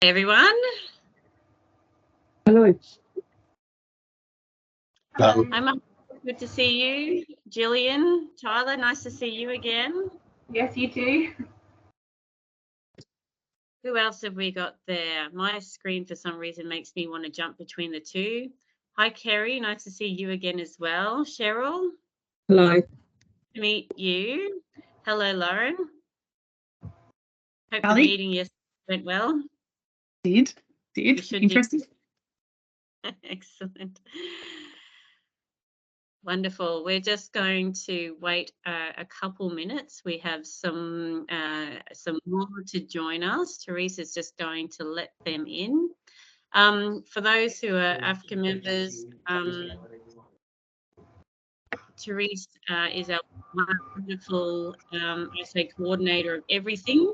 Everyone. Hello. Hello. I'm good to see you. Gillian, Tyler, nice to see you again. Yes, you too. Who else have we got there? My screen for some reason makes me want to jump between the two. Hi, Kerry. Nice to see you again as well. Cheryl. Hello. To meet you. Hello, Lauren. Hope Howdy. the meeting yesterday went well. Did. You should do- Interesting. Excellent. Wonderful. We're just going to wait a couple minutes. We have some more to join us. Teresa's just going to let them in. For those who are AFCA members, Teresa is our wonderful, I say, coordinator of everything.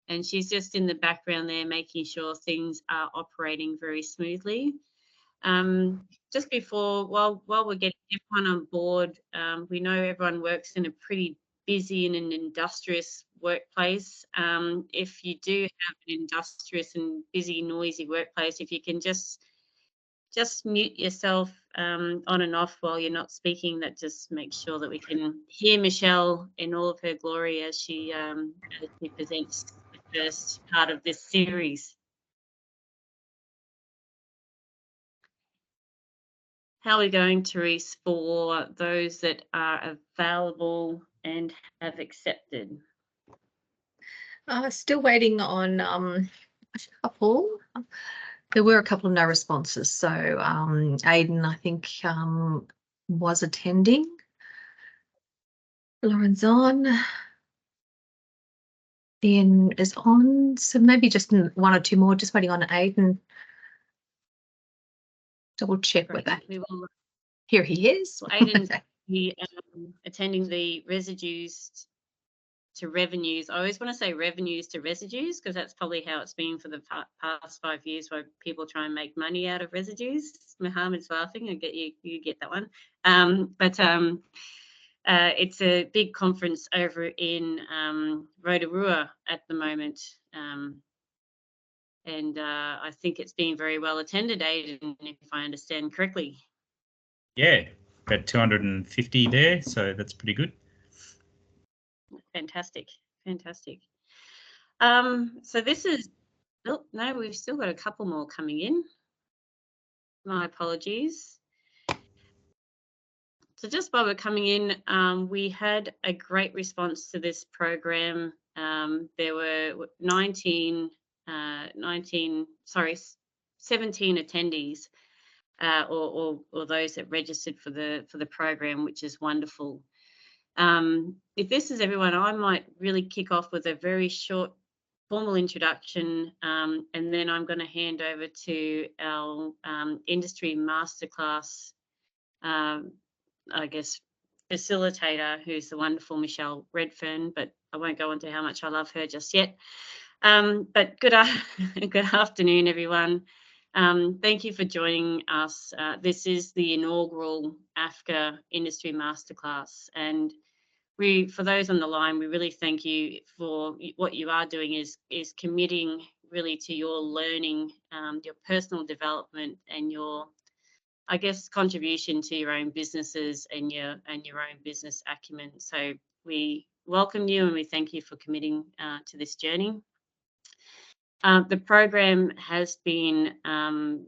And she's just in the background there, making sure things are operating very smoothly. Just before, while we're getting everyone on board, we know everyone works in a pretty busy and an industrious workplace. If you do have an industrious and busy, noisy workplace, if you can just mute yourself on and off while you're not speaking, that just makes sure that we can hear Michelle in all of her glory as she presents the first part of this series. How are we going, Therese, for those that are available and have accepted? Still waiting on a couple. There were a couple of no responses. So Aidan, I think, was attending. Lauren's on. Ian is on. So maybe just one or two more, just waiting on Aidan. Double check with that. Here he is. Well, Aidan's attending the residues to revenues. I always want to say revenues to residues because that's probably how it's been for the past 5 years, where people try and make money out of residues. Mohammed's laughing. I get you get that one. It's a big conference over in Rotorua at the moment. And I think it's been very well attended, Aidan, if I understand correctly. Yeah, about 250 there, so that's pretty good. Fantastic. So this is, oh, no, we've still got a couple more coming in. My apologies. So just while we're coming in, we had a great response to this program. There were 17 attendees, or those that registered for the program, which is wonderful. If this is everyone, I might really kick off with a very short formal introduction, and then I'm going to hand over to our Industry Masterclass, I guess, facilitator, who's the wonderful Michelle Redfern, but I won't go into how much I love her just yet. But good afternoon, everyone. Thank you for joining us. This is the inaugural AFCA Industry Masterclass, and for those on the line, we really thank you for what you are doing is committing really to your learning, your personal development, and your, I guess, contribution to your own businesses and your own business acumen. So we welcome you and we thank you for committing to this journey. The program has been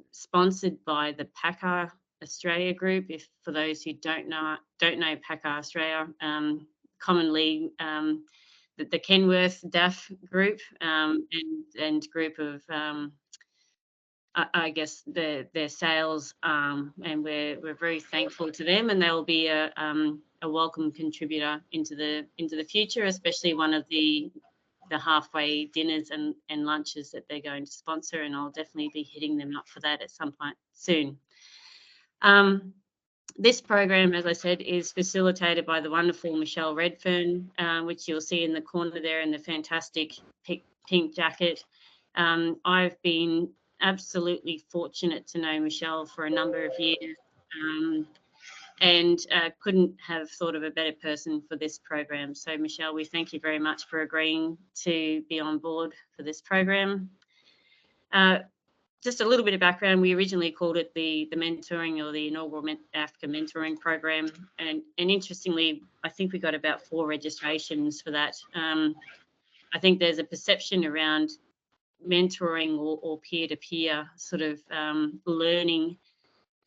sponsored by the PACCAR Australia Group. If for those who don't know PACCAR Australia, commonly the Kenworth DAF group and group of I guess their sales, and we're very thankful to them, and they will be a welcome contributor into the future, especially one of the halfway dinners and lunches that they're going to sponsor, and I'll definitely be hitting them up for that at some point soon. This program, as I said, is facilitated by the wonderful Michelle Redfern, which you'll see in the corner there in the fantastic pink jacket. I've been absolutely fortunate to know Michelle for a number of years, and couldn't have thought of a better person for this program. So Michelle, we thank you very much for agreeing to be on board for this program. Just a little bit of background, we originally called it the mentoring, or the inaugural AFCA mentoring program. And interestingly, I think we got about 4 registrations for that. I think there's a perception around mentoring or peer-to-peer sort of learning,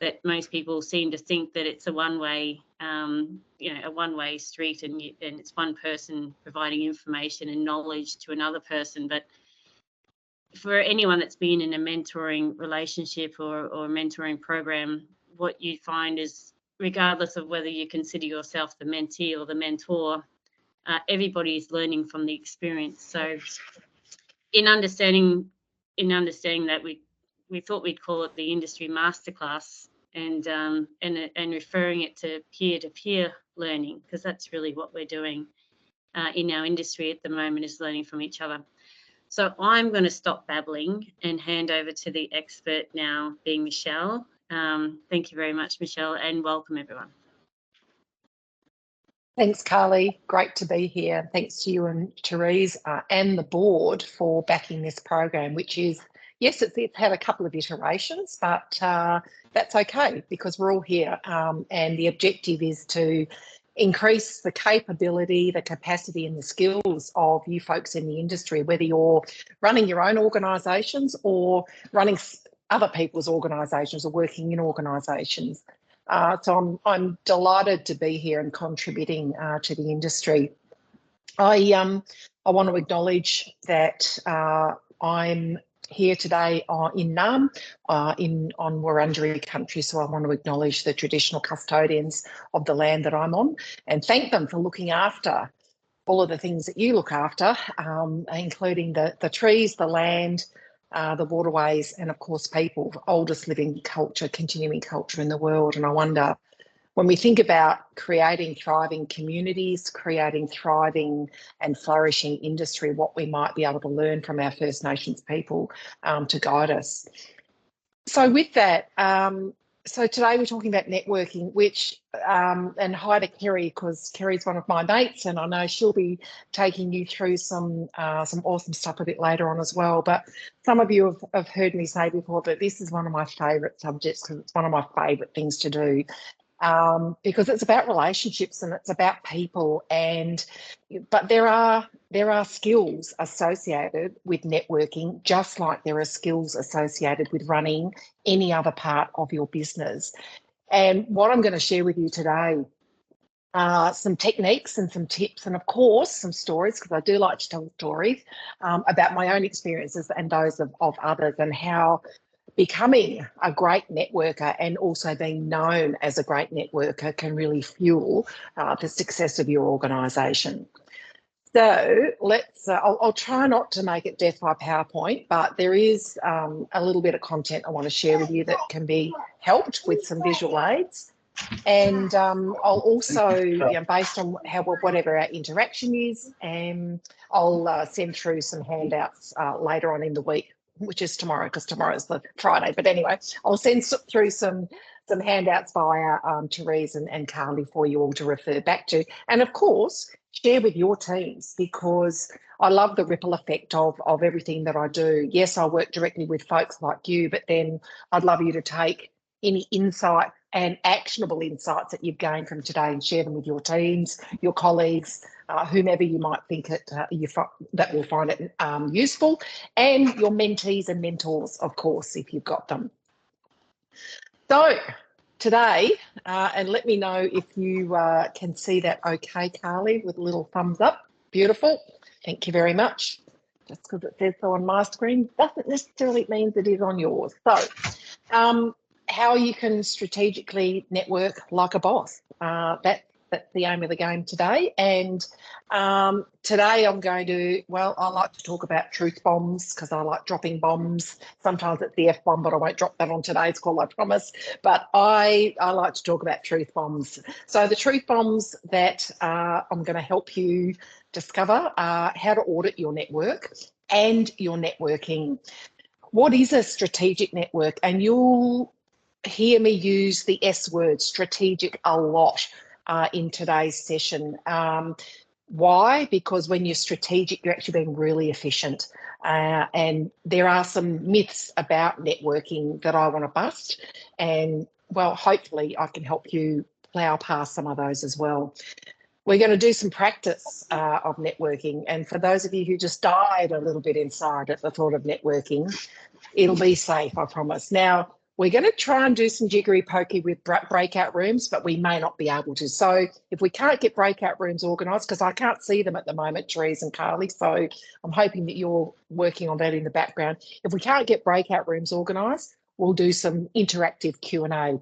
that most people seem to think that it's a one-way, a one-way street, and it's one person providing information and knowledge to another person. But for anyone that's been in a mentoring relationship or a mentoring program, what you find is, regardless of whether you consider yourself the mentee or the mentor, everybody is learning from the experience. So in understanding that, we thought we'd call it the Industry Masterclass, and referring it to peer-to-peer learning, because that's really what we're doing in our industry at the moment, is learning from each other. So I'm going to stop babbling and hand over to the expert now, being Michelle. Thank you very much, Michelle, and welcome everyone. Thanks, Carly. Great to be here. Thanks to you and Therese and the board for backing this program, which is, yes, it's had a couple of iterations, but that's okay, because we're all here. And the objective is to increase the capability, the capacity and the skills of you folks in the industry, whether you're running your own organisations or running other people's organisations or working in organisations. So I'm delighted to be here and contributing to the industry. I want to acknowledge that I'm here today in Naarm, on Wurundjeri country, so I want to acknowledge the traditional custodians of the land that I'm on, and thank them for looking after all of the things that you look after, including the trees, the land, the waterways, and of course people, oldest living culture, continuing culture in the world. And I wonder, when we think about creating thriving communities, creating thriving and flourishing industry, what we might be able to learn from our First Nations people to guide us. So with that, so today we're talking about networking, which, and hi to Kerry, because Kerry's one of my mates, and I know she'll be taking you through some awesome stuff a bit later on as well. But some of you have heard me say before that this is one of my favourite subjects, because it's one of my favourite things to do. Because it's about relationships and it's about people, but there are skills associated with networking, just like there are skills associated with running any other part of your business. And what I'm going to share with you today are some techniques and some tips, and of course some stories, because I do like to tell stories about my own experiences and those of others, and how becoming a great networker and also being known as a great networker can really fuel the success of your organisation. So I'll try not to make it death by PowerPoint, but there is a little bit of content I want to share with you that can be helped with some visual aids. And I'll also, based on whatever our interaction is, I'll send through some handouts later on in the week, which is tomorrow, because tomorrow's the Friday. But anyway, I'll send through some handouts via Therese and Carly for you all to refer back to. And of course, share with your teams, because I love the ripple effect of everything that I do. Yes, I work directly with folks like you, but then I'd love you to take any insight and actionable insights that you've gained from today and share them with your teams, your colleagues, whomever you might think that will find it useful, and your mentees and mentors, of course, if you've got them. So today, and let me know if you can see that okay, Carly, with a little thumbs up. Beautiful. Thank you very much. Just because it says so on my screen doesn't necessarily mean it is on yours. So how you can strategically network like a boss. That's the aim of the game today. And today I'm going to, I like to talk about truth bombs, because I like dropping bombs. Sometimes it's the F-bomb, but I won't drop that on today's call, I promise. But I like to talk about truth bombs. So the truth bombs that I'm going to help you discover are how to audit your network and your networking. What is a strategic network? And you'll hear me use the S word, strategic, a lot in today's session. Why? Because when you're strategic, you're actually being really efficient. And there are some myths about networking that I want to bust. And, well, hopefully I can help you plough past some of those as well. We're going to do some practice of networking. And for those of you who just died a little bit inside at the thought of networking, it'll be safe, I promise. Now, we're going to try and do some jiggery pokey with breakout rooms, but we may not be able to. So if we can't get breakout rooms organised, because I can't see them at the moment, Therese and Carly, so I'm hoping that you're working on that in the background. If we can't get breakout rooms organised, we'll do some interactive Q&A.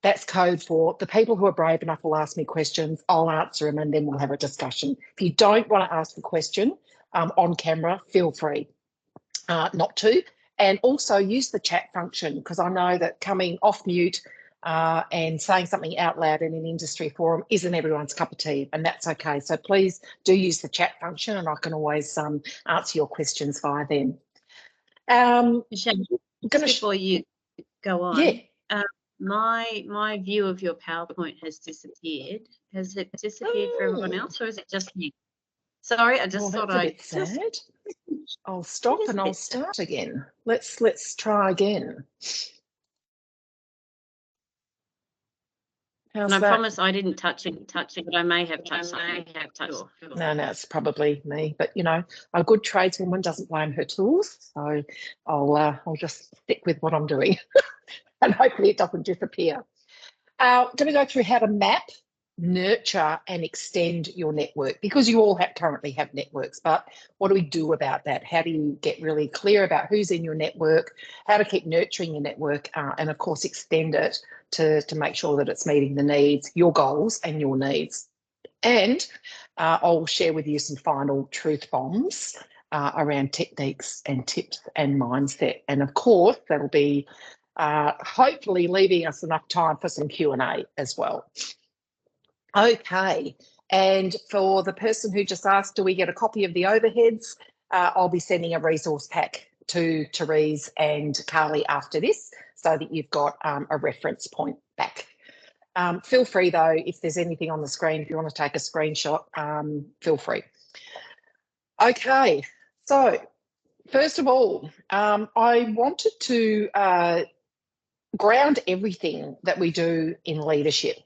That's code for the people who are brave enough will ask me questions, I'll answer them, and then we'll have a discussion. If you don't want to ask the question on camera, feel free not to. And also use the chat function, because I know that coming off mute and saying something out loud in an industry forum isn't everyone's cup of tea, and that's okay. So please do use the chat function, and I can always answer your questions via them. Michelle, just before you go on, yeah. My view of your PowerPoint has disappeared. Has it disappeared for everyone else, or is it just me? Sorry, I just thought I'd sad. I'll stop and I'll start again. Let's try again. And I promise I didn't touch it, but I may have touched it. No, it's probably me. But you know, a good tradeswoman doesn't blame her tools. So I'll just stick with what I'm doing, and hopefully it doesn't disappear. I'm going to go through how to map, nurture and extend your network, because you all currently have networks, but what do we do about that? How do you get really clear about who's in your network, how to keep nurturing your network, and of course extend it to make sure that it's meeting the needs, your goals and your needs. And I'll share with you some final truth bombs around techniques and tips and mindset, and of course that'll be hopefully leaving us enough time for some Q&A as well. Okay, and for the person who just asked, do we get a copy of the overheads? I'll be sending a resource pack to Therese and Carly after this, so that you've got a reference point back. Feel free though, if there's anything on the screen, if you want to take a screenshot, feel free. Okay, so first of all, I wanted to ground everything that we do in leadership.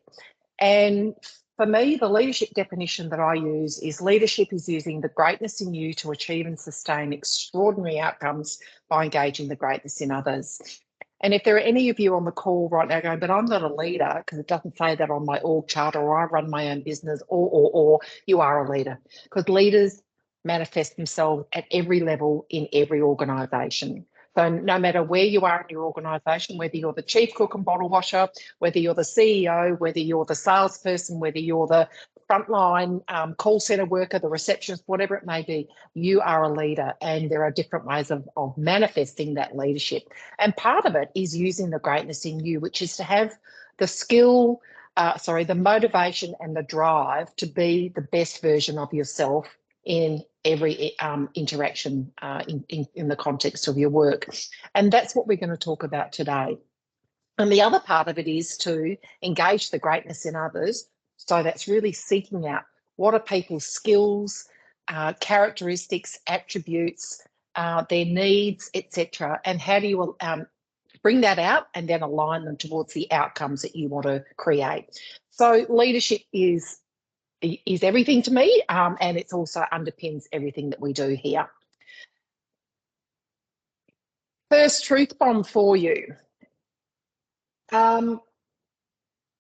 And for me, the leadership definition that I use is leadership is using the greatness in you to achieve and sustain extraordinary outcomes by engaging the greatness in others. And if there are any of you on the call right now going, but I'm not a leader, because it doesn't say that on my org chart, or I run my own business, or you are a leader, because leaders manifest themselves at every level in every organisation. So no matter where you are in your organisation, whether you're the chief cook and bottle washer, whether you're the CEO, whether you're the salesperson, whether you're the frontline call centre worker, the receptionist, whatever it may be, you are a leader, and there are different ways of manifesting that leadership. And part of it is using the greatness in you, which is to have the skill, the motivation and the drive to be the best version of yourself in every interaction in the context of your work. And that's what we're going to talk about today. And the other part of it is to engage the greatness in others. So that's really seeking out what are people's skills, characteristics, attributes, their needs, etc. And how do you bring that out and then align them towards the outcomes that you want to create. So leadership is everything to me, and it also underpins everything that we do here. First truth bomb for you.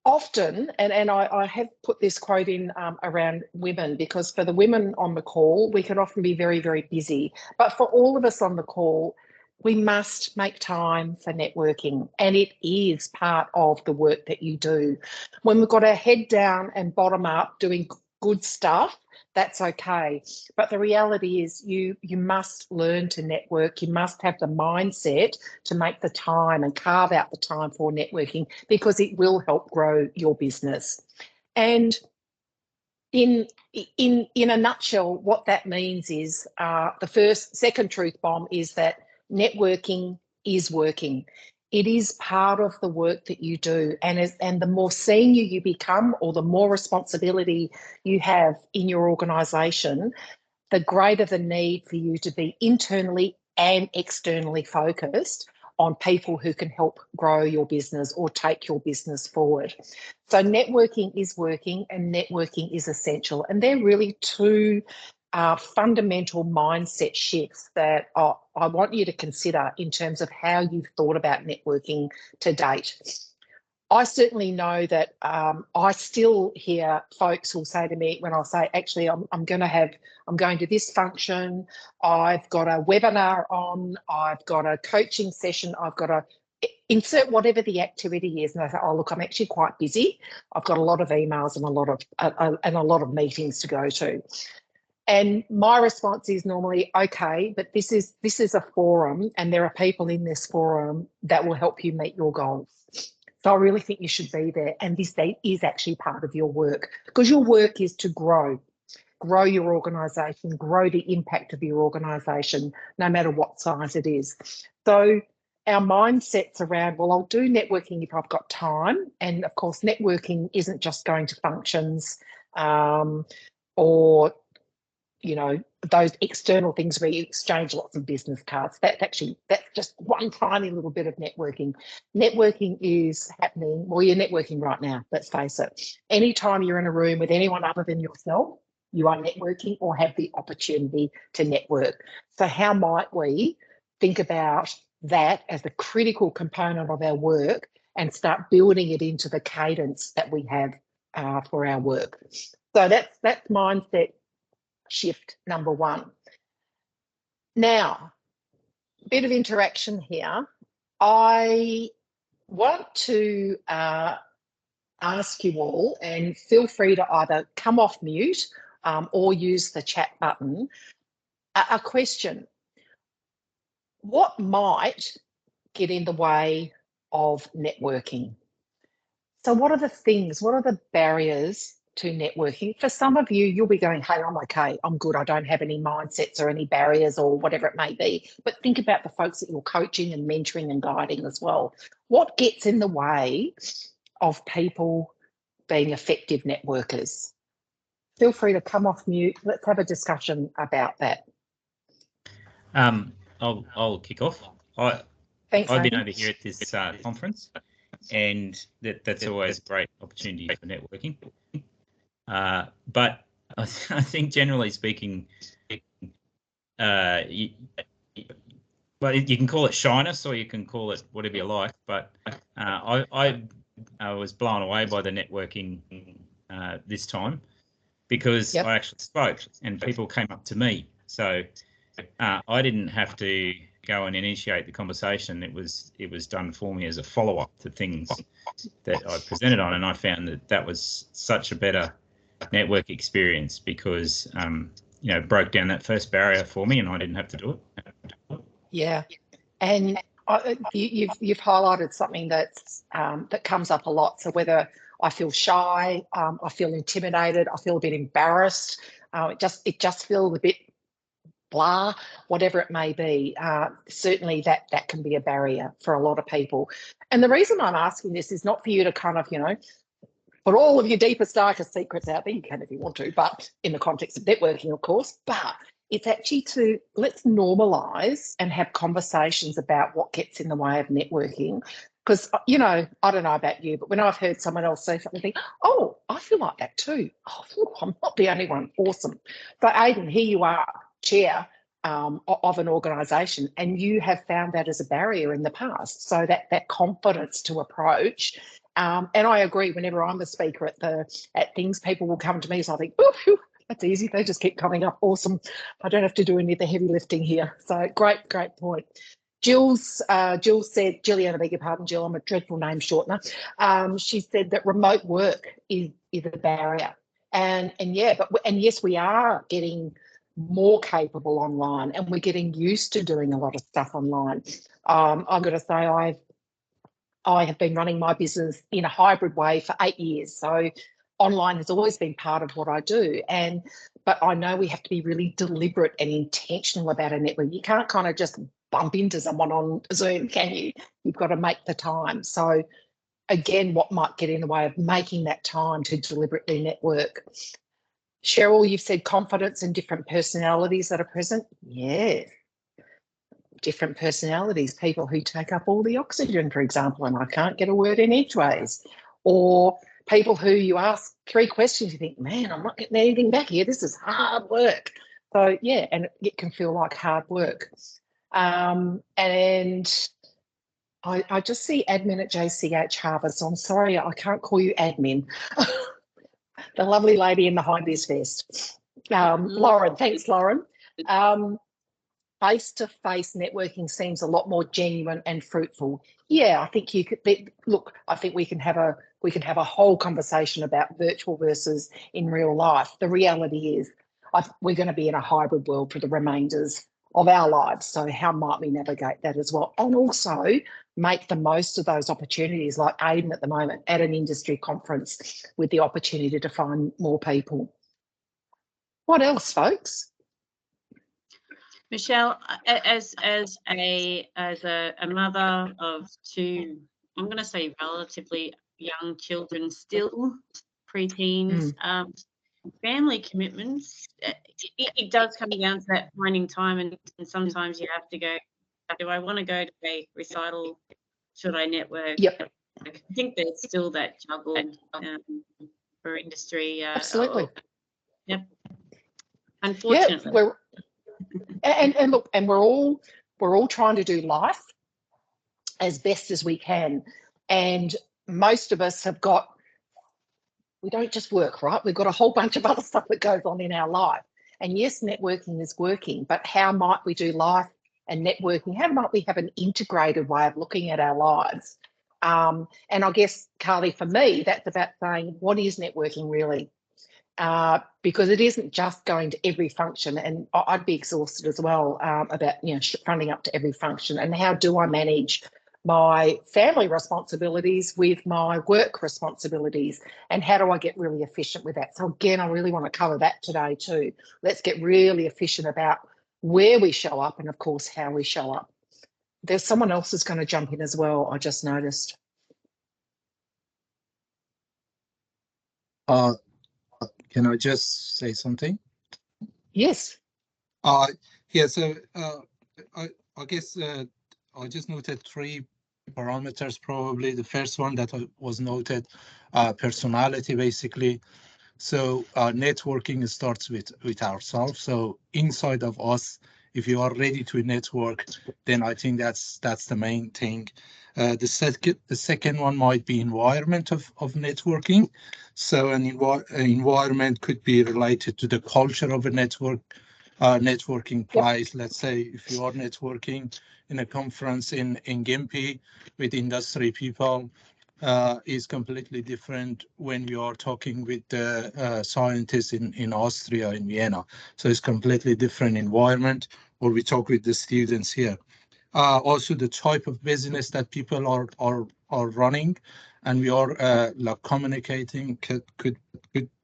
Often, and I have put this quote in around women, because for the women on the call, we can often be very, very busy. But for all of us on the call, we must make time for networking, and it is part of the work that you do. When we've got our head down and bottom up doing good stuff, that's okay. But the reality is you must learn to network. You must have the mindset to make the time and carve out the time for networking, because it will help grow your business. And in a nutshell, what that means is second truth bomb is that networking is working. It is part of the work that you do. And the more senior you become, or the more responsibility you have in your organisation, the greater the need for you to be internally and externally focused on people who can help grow your business or take your business forward. So networking is working, and networking is essential. And they're really two fundamental mindset shifts that I want you to consider in terms of how you've thought about networking to date. I certainly know that I still hear folks who'll say to me when I say, actually, I'm going to this function, I've got a webinar on, I've got a coaching session, I've got to insert whatever the activity is. And I say, oh, look, I'm actually quite busy. I've got a lot of emails and a lot of meetings to go to. And my response is normally, okay, but this is a forum, and there are people in this forum that will help you meet your goals. So I really think you should be there. And this is actually part of your work, because your work is to grow your organisation, grow the impact of your organisation, no matter what size it is. So our mindset's around, well, I'll do networking if I've got time. And of course, networking isn't just going to functions or, those external things where you exchange lots of business cards. That's just one tiny little bit of networking. Networking is happening, well, you're networking right now, let's face it. Anytime you're in a room with anyone other than yourself, you are networking or have the opportunity to network. So how might we think about that as a critical component of our work and start building it into the cadence that we have for our work? So that's mindset shift number one. Now, a bit of interaction here. I want to ask you all, and feel free to either come off mute or use the chat button, a question. What might get in the way of networking? So what are the things, what are the barriers to networking? For some of you, you'll be going, hey, I'm okay, I'm good, I don't have any mindsets or any barriers or whatever it may be. But think about the folks that you're coaching and mentoring and guiding as well. What gets in the way of people being effective networkers? Feel free to come off mute. Let's have a discussion about that. I'll kick off. Thanks, I've been Amy. over here at this conference, and that's always a great opportunity for networking. But I think generally speaking, you can call it shyness or you can call it whatever you like. But I was blown away by the networking this time, because Yep. I actually spoke and people came up to me. So I didn't have to go and initiate the conversation. It was done for me as a follow-up to things that I presented on, and I found that was such a better network experience because broke down that first barrier for me, and I didn't have to do it. Yeah, and you've highlighted something that's that comes up a lot. So whether I feel shy, I feel intimidated, I feel a bit embarrassed, it just feels a bit blah, whatever it may be. Certainly that can be a barrier for a lot of people. And the reason I'm asking this is not for you to kind of, put all of your deepest, darkest secrets out there. You can if you want to, but in the context of networking, of course. But it's actually let's normalise and have conversations about what gets in the way of networking. Because, I don't know about you, but when I've heard someone else say something, I think, oh, I feel like that too. Oh, I'm not the only one. Awesome. So, Aidan, here you are, chair of an organisation, and you have found that as a barrier in the past. So that confidence to approach. And I agree, whenever I'm a speaker at things, people will come to me, so I think, oh, phew, that's easy. They just keep coming up. Awesome. I don't have to do any of the heavy lifting here. So great point. Jill said, Jillian, I beg your pardon, Jill, I'm a dreadful name shortener. She said that remote work is a barrier. And yes, we are getting more capable online, and we're getting used to doing a lot of stuff online. I've got to say, I have been running my business in a hybrid way for 8 years. So online has always been part of what I do. But I know we have to be really deliberate and intentional about our network. You can't kind of just bump into someone on Zoom, can you? You've got to make the time. So again, what might get in the way of making that time to deliberately network? Cheryl, you've said confidence and different personalities that are present. Yeah, different personalities, people who take up all the oxygen, for example, and I can't get a word in edgeways, or people who you ask 3 questions, you think, man, I'm not getting anything back here. This is hard work. So yeah, and it can feel like hard work. And I just see admin at JCH Harvest. So I'm sorry, I can't call you admin. The lovely lady in the high vis vest. Lauren, thanks, Lauren. Face-to-face networking seems a lot more genuine and fruitful. Yeah, I think you could look, I think we can have a whole conversation about virtual versus in real life. The reality is we're going to be in a hybrid world for the remainders of our lives. So how might we navigate that as well? And also make the most of those opportunities, like Aidan at the moment at an industry conference with the opportunity to find more people. What else, folks? Michelle, as a mother of 2, I'm going to say relatively young children, still preteens, family commitments, it does come down to that finding time, and sometimes you have to go, do I want to go to a recital? Should I network? Yep. I think there's still that juggle for industry. Absolutely. Yep. Unfortunately. Yeah, and look, and we're all trying to do life as best as we can, and most of us we don't just work, right? We've got a whole bunch of other stuff that goes on in our life. And yes, networking is working, but how might we do life and networking? How might we have an integrated way of looking at our lives? And I guess, Carly, for me, that's about saying, what is networking really? Because it isn't just going to every function, and I'd be exhausted as well about fronting up to every function. And how do I manage my family responsibilities with my work responsibilities, and how do I get really efficient with that? So again, I really want to cover that today too. Let's get really efficient about where we show up and of course how we show up. There's someone else who's going to jump in as well, I just noticed. Can I just say something? Yes. Yeah, so I guess I just noted 3 parameters probably. The first one that was noted, personality basically. So networking starts with ourselves. So inside of us, if you are ready to network, then I think that's the main thing. The second one might be environment of networking. So an environment could be related to the culture of a networking place. Yep. Let's say if you are networking in a conference in Gympie with industry people, is completely different when you are talking with the scientists in Austria, in Vienna. So it's completely different environment, or we talk with the students here. Also the type of business that people are running, and we are like communicating could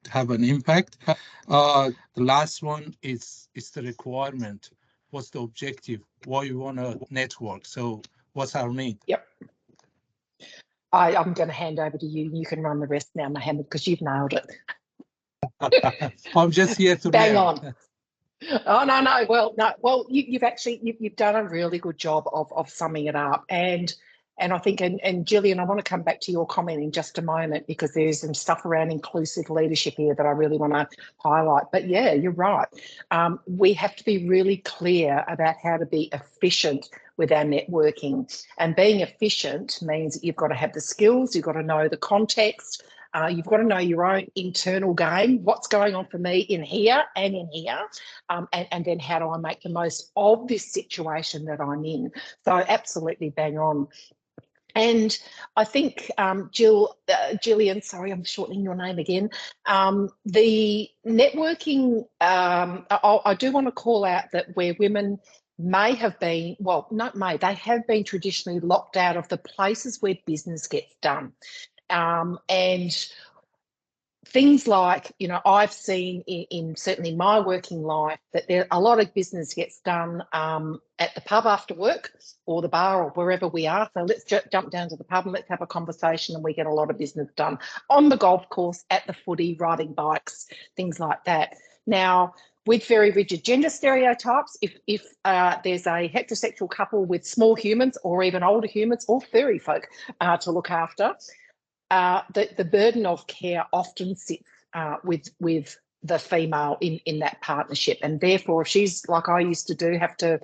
have an impact. The last one is the requirement. What's the objective? Why you want to network? So what's our need? Yep. I'm going to hand over to you. You can run the rest now, Mohammed, because you've nailed it. I'm just here to bang on. Oh no. Well, you've done a really good job of summing it up, and I think, and Gillian, I want to come back to your comment in just a moment, because there's some stuff around inclusive leadership here that I really want to highlight. But yeah, you're right. We have to be really clear about how to be efficient with our networking, and being efficient means that you've got to have the skills, you've got to know the context, you've got to know your own internal game, what's going on for me in here and in here, and then how do I make the most of this situation that I'm in. So absolutely bang on. And I think, Gillian, sorry, I'm shortening your name again. The networking, I do want to call out that where women may have been, well, not may, they have been traditionally locked out of the places where business gets done. And things like, you know, I've seen in certainly my working life that there a lot of business gets done at the pub after work or the bar or wherever we are. So let's jump down to the pub and let's have a conversation, and we get a lot of business done on the golf course, at the footy, riding bikes, things like that. Now, with very rigid gender stereotypes, if there's a heterosexual couple with small humans or even older humans or furry folk to look after, the burden of care often sits with the female in that partnership. And therefore, if she's, like I used to do, have to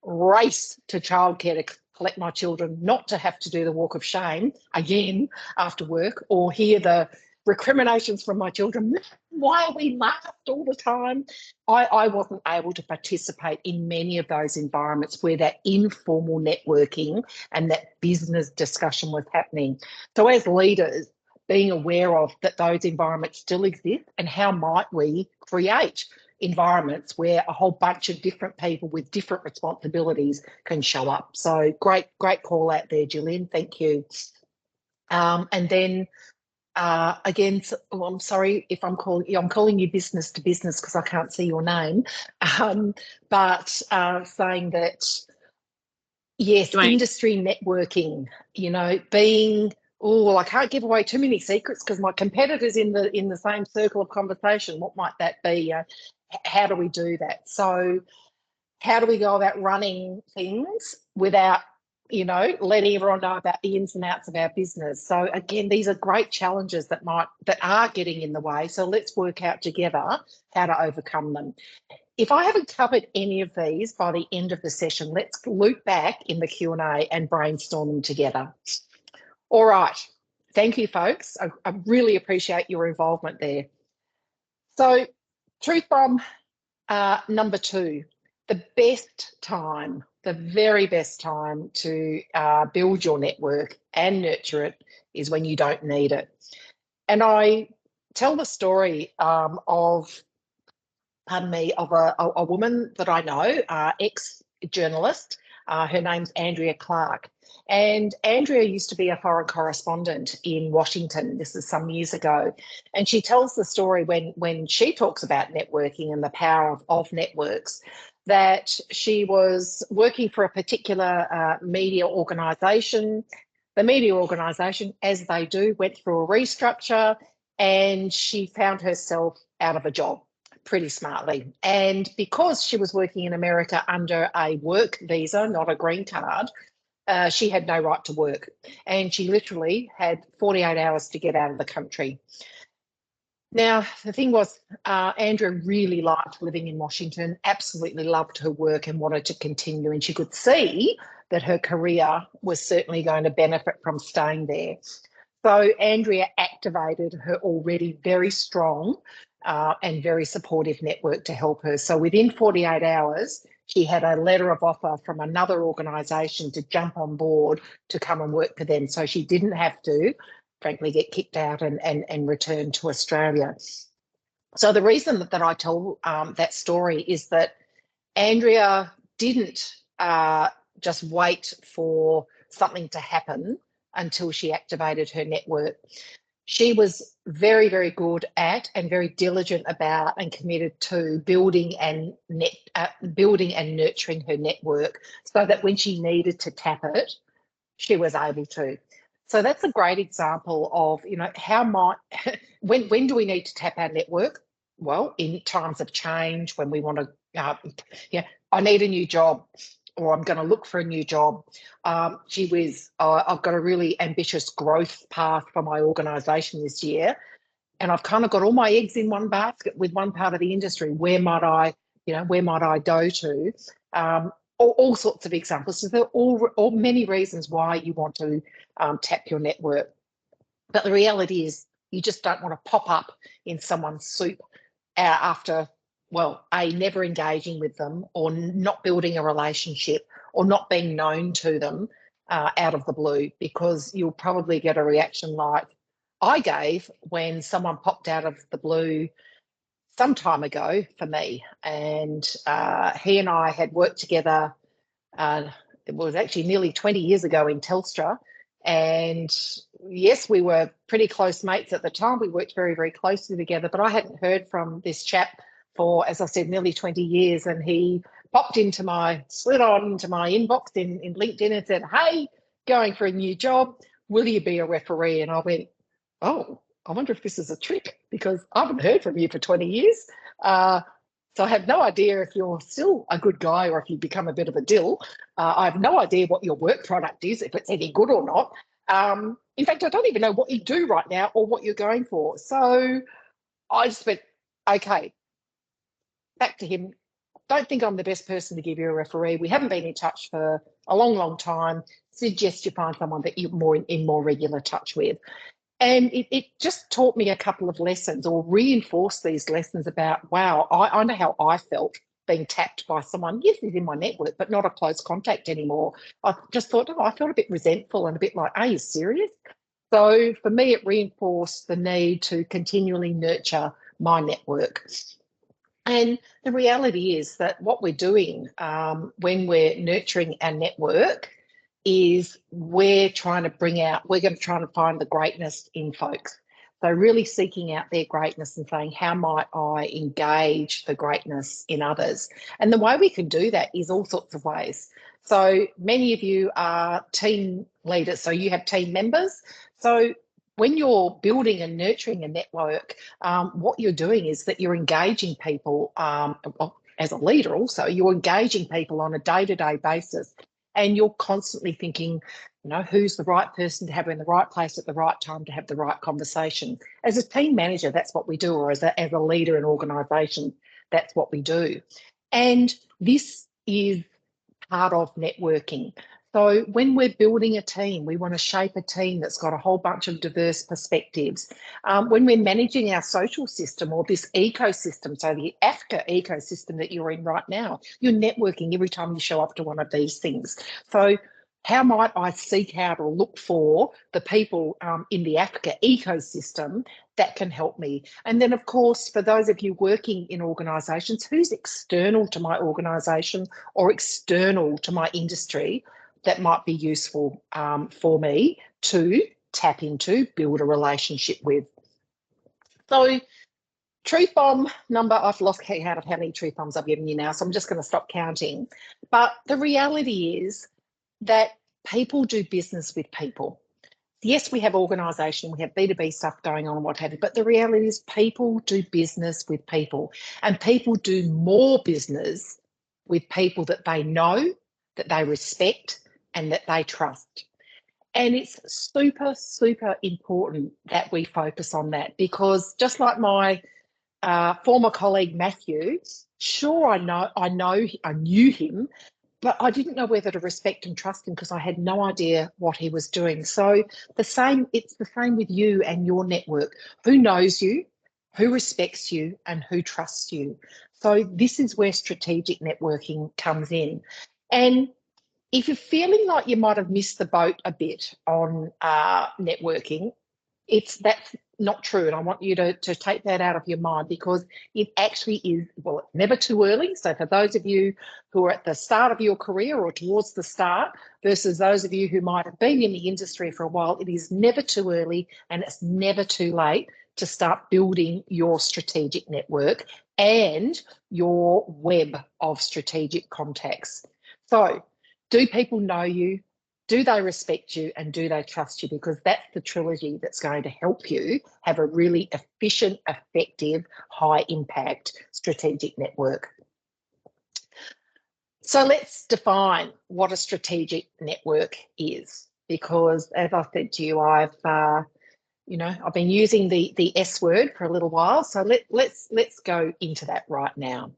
race to childcare to collect my children, not to have to do the walk of shame again after work, or hear the recriminations from my children, why are we laughed all the time? I wasn't able to participate in many of those environments where that informal networking and that business discussion was happening. So as leaders, being aware of that those environments still exist, and how might we create environments where a whole bunch of different people with different responsibilities can show up. So great call out there, Gillian. Thank you. And then again, I'm sorry if I'm calling you business to business because I can't see your name, but saying that, yes, industry networking, you know, being, oh, I can't give away too many secrets because my competitor's in the same circle of conversation. What might that be? How do we do that? So how do we go about running things without, you know, letting everyone know about the ins and outs of our business? So again, these are great challenges that are getting in the way. So let's work out together how to overcome them. If I haven't covered any of these by the end of the session, let's loop back in the Q&A and brainstorm them together. All right. Thank you, folks. I really appreciate your involvement there. So truth bomb number 2, the best time, the very best time to build your network and nurture it is when you don't need it. And I tell the story of a woman that I know, ex-journalist. Her name's Andrea Clark. And Andrea used to be a foreign correspondent in Washington. This is some years ago. And she tells the story when she talks about networking and the power of networks, that she was working for a particular media organisation. The media organisation, as they do, went through a restructure, and she found herself out of a job pretty smartly. And because she was working in America under a work visa, not a green card, she had no right to work. And she literally had 48 hours to get out of the country. Now, the thing was, Andrea really liked living in Washington, absolutely loved her work and wanted to continue. And she could see that her career was certainly going to benefit from staying there. So Andrea activated her already very strong and very supportive network to help her. So within 48 hours, she had a letter of offer from another organisation to jump on board to come and work for them. So she didn't have to, frankly, get kicked out and return to Australia. So the reason that I tell that story is that Andrea didn't just wait for something to happen until she activated her network. She was very, very good at and very diligent about and committed to building and nurturing her network so that when she needed to tap it, she was able to. So that's a great example of, you know, when do we need to tap our network? Well, in times of change, when we want to, I need a new job, or I'm going to look for a new job. Gee whiz, I've got a really ambitious growth path for my organisation this year, and I've kind of got all my eggs in one basket with one part of the industry. Where might I go to? All sorts of examples. So there are all many reasons why you want to tap your network. But the reality is you just don't want to pop up in someone's soup after, well, never engaging with them, or not building a relationship, or not being known to them out of the blue, because you'll probably get a reaction like I gave when someone popped out of the blue some time ago for me. And he and I had worked together, it was actually nearly 20 years ago in Telstra, and yes, we were pretty close mates at the time. We worked very, very closely together, but I hadn't heard from this chap for, as I said, nearly 20 years. And he slid on into my inbox in LinkedIn and said, "Hey, going for a new job. Will you be a referee?" And I went, "Oh, I wonder if this is a trick, because I haven't heard from you for 20 years. So I have no idea if you're still a good guy or if you've become a bit of a dill. I have no idea what your work product is, if it's any good or not. In fact, I don't even know what you do right now or what you're going for." So I just went, okay, back to him. "Don't think I'm the best person to give you a referee. We haven't been in touch for a long, long time. Suggest you find someone that you're in more regular touch with." And it just taught me a couple of lessons, or reinforced these lessons about, wow, I know how I felt being tapped by someone. Yes, he's in my network, but not a close contact anymore. I just thought, oh, I felt a bit resentful and a bit like, are you serious? So for me, it reinforced the need to continually nurture my network. And the reality is that what we're doing when we're nurturing our network is we're going to try and find the greatness in folks. So really seeking out their greatness and saying, how might I engage the greatness in others? And the way we can do that is all sorts of ways. So many of you are team leaders, so you have team members. So when you're building and nurturing a network, what you're doing is that you're engaging people, as a leader also, you're engaging people on a day-to-day basis, and you're constantly thinking, who's the right person to have in the right place at the right time to have the right conversation. As a team manager, that's what we do, or as a leader in organisation, that's what we do. And this is part of networking. So when we're building a team, we want to shape a team that's got a whole bunch of diverse perspectives. When we're managing our social system, or this ecosystem, so the AFCA ecosystem that you're in right now, you're networking every time you show up to one of these things. So how might I seek out or look for the people in the AFCA ecosystem that can help me? And then, of course, for those of you working in organisations, who's external to my organisation or external to my industry that might be useful for me to tap into, build a relationship with? So truth bomb number, I've lost count of how many truth bombs I've given you now, so I'm just going to stop counting. But the reality is that people do business with people. Yes, we have organisation, we have B2B stuff going on and what have you, but the reality is people do business with people, and people do more business with people that they know, that they respect, and that they trust. And it's super, super important that we focus on that, because just like my former colleague Matthew, sure, I knew him, but I didn't know whether to respect and trust him because I had no idea what he was doing. So it's the same with you and your network. Who knows you, who respects you, and who trusts you? So this is where strategic networking comes in. And if you're feeling like you might have missed the boat a bit on networking, that's not true. And I want you to take that out of your mind, because it actually is, well, it's never too early. So for those of you who are at the start of your career or towards the start versus those of you who might have been in the industry for a while, it is never too early and it's never too late to start building your strategic network and your web of strategic contacts. So do people know you? Do they respect you, and do they trust you? Because that's the trilogy that's going to help you have a really efficient, effective, high impact strategic network. So let's define what a strategic network is, because as I said to you, I've been using the S word for a little while. So let's go into that right now.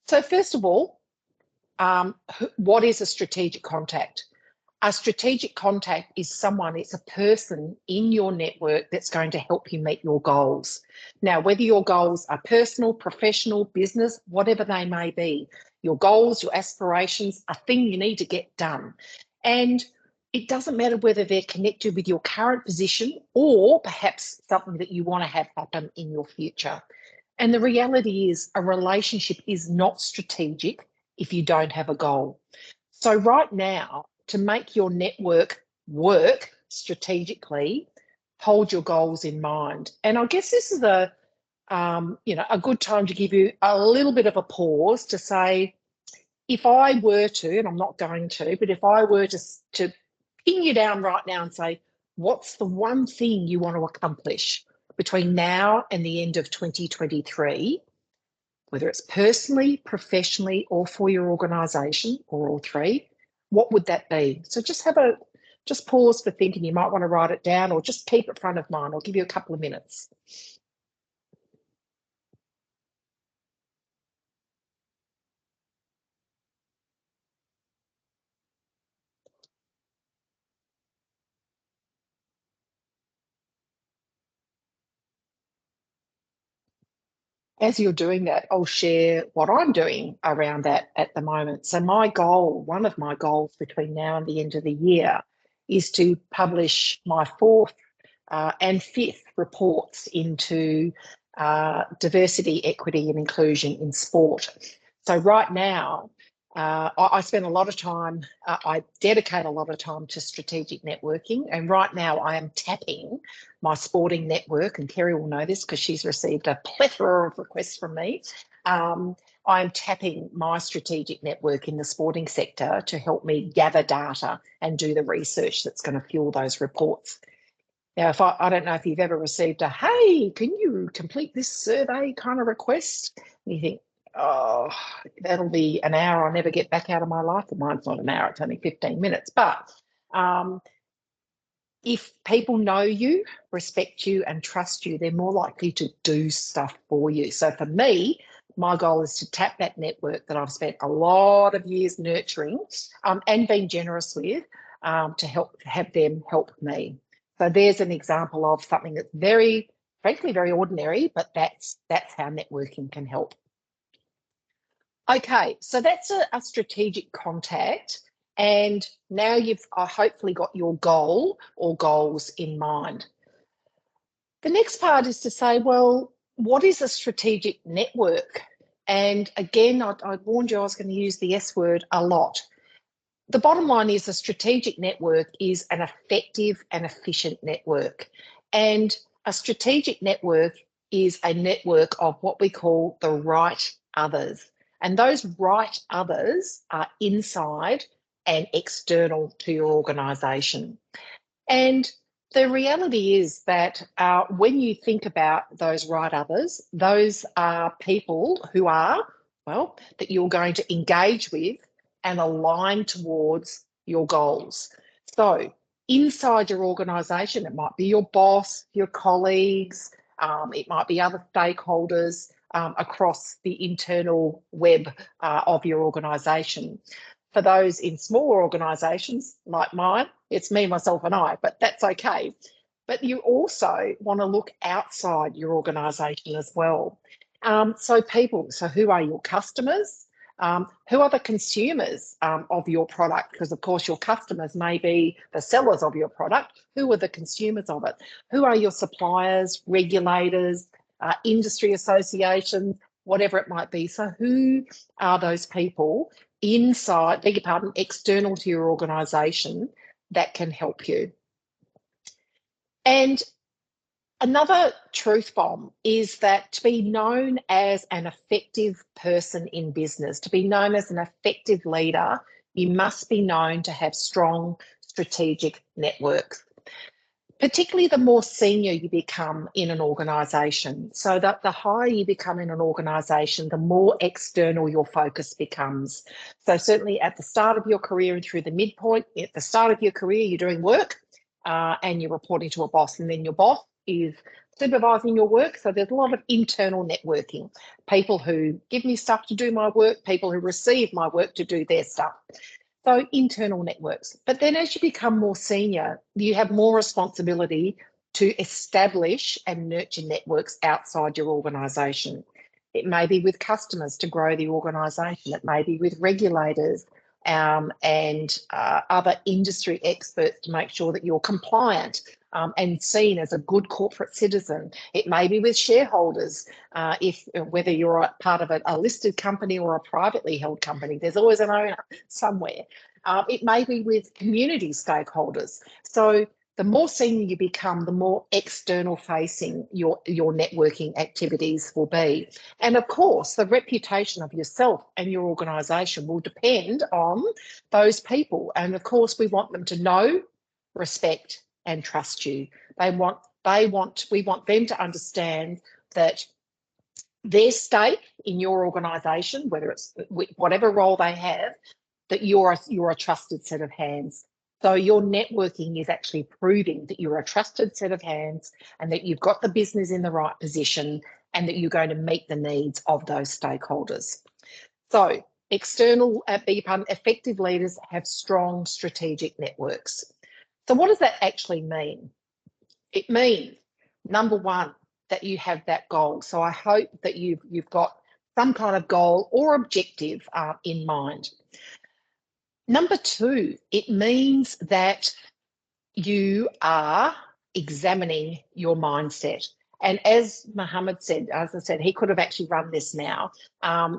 So first of all, what is a strategic contact? A strategic contact is it's a person in your network that's going to help you meet your goals. Now, whether your goals are personal, professional, business, whatever they may be, your goals, your aspirations, a thing you need to get done. And it doesn't matter whether they're connected with your current position or perhaps something that you want to have happen in your future. And the reality is a relationship is not strategic if you don't have a goal. So right now, to make your network work strategically, hold your goals in mind. And I guess this is a good time to give you a little bit of a pause to say, if I were to, and I'm not going to, but if I were to pin you down right now and say, what's the one thing you want to accomplish between now and the end of 2023, whether it's personally, professionally, or for your organisation, or all three, what would that be? So just pause for thinking. You might want to write it down or just keep it front of mind. I'll give you a couple of minutes. As you're doing that, I'll share what I'm doing around that at the moment. So one of my goals between now and the end of the year is to publish my 4th and 5th reports into diversity, equity and inclusion in sport. So right now, I spend a lot of time, I dedicate a lot of time to strategic networking, and right now I am tapping my sporting network, and Kerry will know this because she's received a plethora of requests from me. I'm tapping my strategic network in the sporting sector to help me gather data and do the research that's going to fuel those reports. Now, if I don't know if you've ever received a, hey, can you complete this survey kind of request? And you think, oh, that'll be an hour I'll never get back out of my life. Well, mine's not an hour, it's only 15 minutes. But if people know you, respect you and trust you, they're more likely to do stuff for you. So for me, my goal is to tap that network that I've spent a lot of years nurturing and being generous with to have them help me. So there's an example of something that's frankly, very ordinary, but that's how networking can help. Okay, so that's a strategic contact. And now you've hopefully got your goal or goals in mind. The next part is to say, well, what is a strategic network? And again, I warned you I was going to use the S word a lot. The bottom line is a strategic network is an effective and efficient network. And a strategic network is a network of what we call the right others. And those right others are inside and external to your organisation. And the reality is that when you think about those right others, those are people who are, well, that you're going to engage with and align towards your goals. So inside your organisation, it might be your boss, your colleagues, it might be other stakeholders across the internal web of your organisation. For those in smaller organisations like mine, it's me, myself and I, but that's okay. But you also want to look outside your organisation as well. So who are your customers? Who are the consumers of your product? Because, of course, your customers may be the sellers of your product. Who are the consumers of it? Who are your suppliers, regulators, industry associations, whatever it might be? So who are those people external to your organisation that can help you? And another truth bomb is that to be known as an effective person in business, to be known as an effective leader, you must be known to have strong strategic networks, particularly the more senior you become in an organisation. So that the higher you become in an organisation, the more external your focus becomes. So certainly at the start of your career and through the midpoint, at the start of your career, you're doing work and you're reporting to a boss, and then your boss is supervising your work. So there's a lot of internal networking. People who give me stuff to do my work, people who receive my work to do their stuff. So internal networks. But then as you become more senior, you have more responsibility to establish and nurture networks outside your organisation. It may be with customers to grow the organisation. It may be with regulators and other industry experts to make sure that you're compliant and seen as a good corporate citizen. It may be with shareholders, whether you're a part of a listed company or a privately held company, there's always an owner somewhere. It may be with community stakeholders. So The more senior you become, the more external facing your networking activities will be. And of course, the reputation of yourself and your organisation will depend on those people. And of course, we want them to know, respect and trust you. We want them to understand that their stake in your organisation, whether it's whatever role they have, that you're a trusted set of hands. So your networking is actually proving that you're a trusted set of hands and that you've got the business in the right position and that you're going to meet the needs of those stakeholders. So effective leaders have strong strategic networks. So what does that actually mean? It means, number one, that you have that goal. So I hope that you've got some kind of goal or objective in mind. Number two, it means that you are examining your mindset. And as Mohammed said, as I said, he could have actually run this now.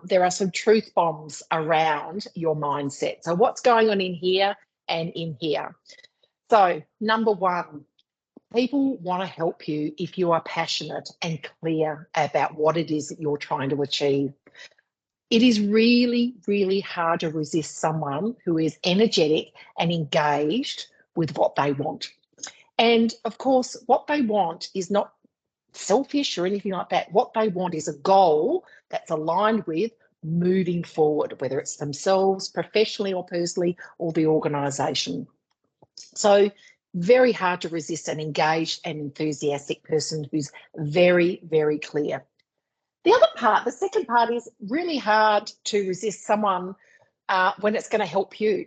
There are some truth bombs around your mindset. So what's going on in here and in here? So number one, people want to help you if you are passionate and clear about what it is that you're trying to achieve. It is really, really hard to resist someone who is energetic and engaged with what they want. And of course, what they want is not selfish or anything like that. What they want is a goal that's aligned with moving forward, whether it's themselves, professionally or personally, or the organisation. So very hard to resist an engaged and enthusiastic person who's very, very clear. The other part, the second part, is really hard to resist someone when it's going to help you.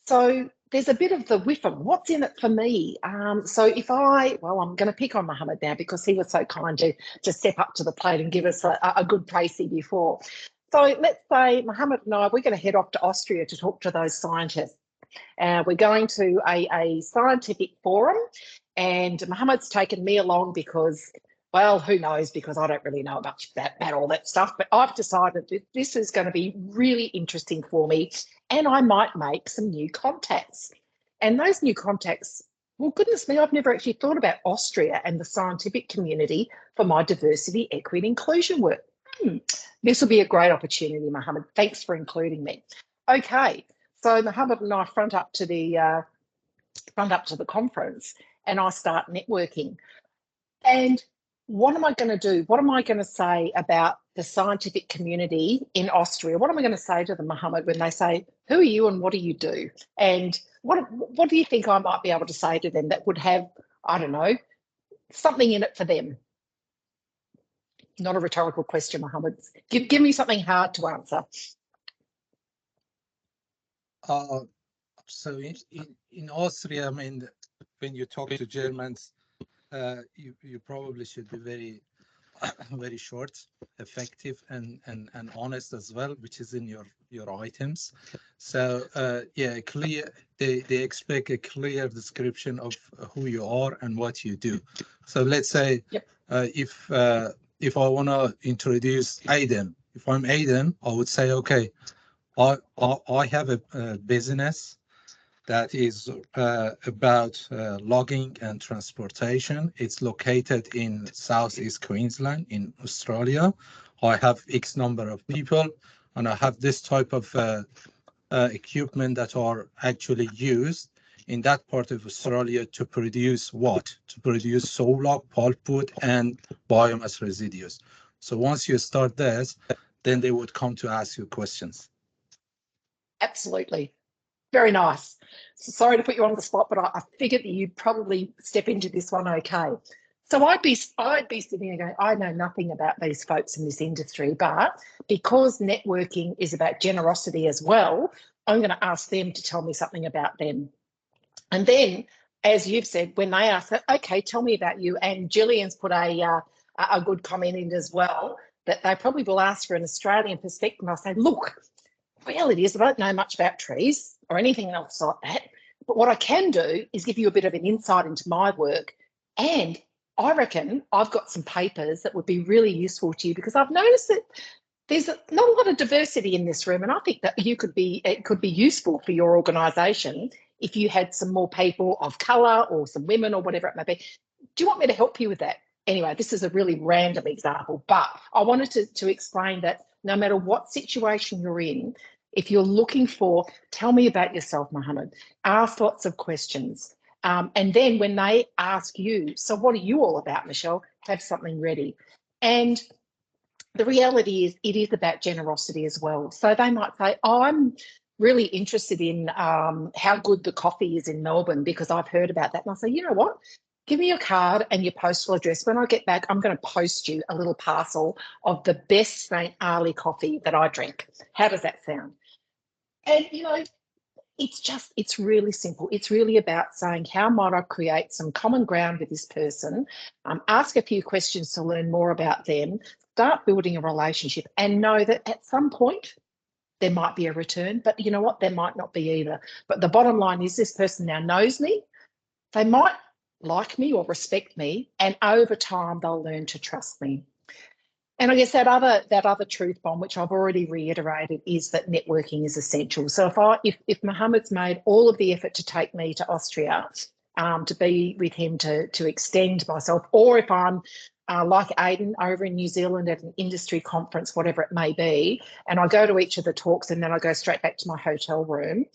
So there's a bit of the whiffum. What's in it for me? So I'm going to pick on Mohammed now because he was so kind to step up to the plate and give us a good précis before. So let's say Mohammed and I, we're going to head off to Austria to talk to those scientists. We're going to a scientific forum, and Mohammed's taken me along because, well, who knows, because I don't really know about all that stuff, but I've decided that this is going to be really interesting for me and I might make some new contacts. And those new contacts, well, goodness me, I've never actually thought about Austria and the scientific community for my diversity, equity, and inclusion work. This will be a great opportunity, Mohammed. Thanks for including me. Okay, so Mohammed and I front up to the conference and I start networking. And what am I going to do? What am I going to say about the scientific community in Austria? What am I going to say to them, Mohammed, when they say, who are you and what do you do? And what do you think I might be able to say to them that would have, I don't know, something in it for them? Not a rhetorical question, Mohammed. Give me something hard to answer. So in Austria, I mean, when you talk to Germans, you probably should be very, very short, effective, and honest as well, which is in your items. So yeah, clear. They expect a clear description of who you are and what you do. So let's say, yep. If I want to introduce Aidan, if I'm Aidan, I would say, okay, I have a business that is about logging and transportation. It's located in Southeast Queensland in Australia. I have X number of people and I have this type of equipment that are actually used in that part of Australia to produce what? To produce sawlog, pulpwood and biomass residues. So once you start this, then they would come to ask you questions. Absolutely. Very nice. So sorry to put you on the spot, but I figured that you'd probably step into this one okay. So I'd be sitting there going, I know nothing about these folks in this industry, but because networking is about generosity as well, I'm going to ask them to tell me something about them. And then, as you've said, when they ask, okay, tell me about you, and Gillian's put a good comment in as well, that they probably will ask for an Australian perspective. I'll say, look, well, it is, I don't know much about trees or anything else like that, but what I can do is give you a bit of an insight into my work, and I reckon I've got some papers that would be really useful to you because I've noticed that there's not a lot of diversity in this room, and I think that it could be useful for your organisation if you had some more people of colour or some women or whatever it may be. Do you want me to help you with that? Anyway, this is a really random example, but I wanted to explain that no matter what situation you're in, if you're looking for, tell me about yourself, Mohammed, ask lots of questions. And then when they ask you, so what are you all about, Michelle? Have something ready. And the reality is it is about generosity as well. So they might say, oh, I'm really interested in how good the coffee is in Melbourne because I've heard about that. And I'll say, you know what? Give me your card and your postal address. When I get back, I'm going to post you a little parcel of the best St. Ali coffee that I drink. How does that sound? And, you know, it's really simple. It's really about saying, how might I create some common ground with this person? Ask a few questions to learn more about them, start building a relationship, and know that at some point there might be a return, but you know what? There might not be either. But the bottom line is this person now knows me. They might like me or respect me, and over time they'll learn to trust me. And I guess that other truth bomb, which I've already reiterated, is that networking is essential. So if Mohammed's made all of the effort to take me to Austria, to be with him to extend myself, or if I'm like Aidan over in New Zealand at an industry conference, whatever it may be, and I go to each of the talks and then I go straight back to my hotel room,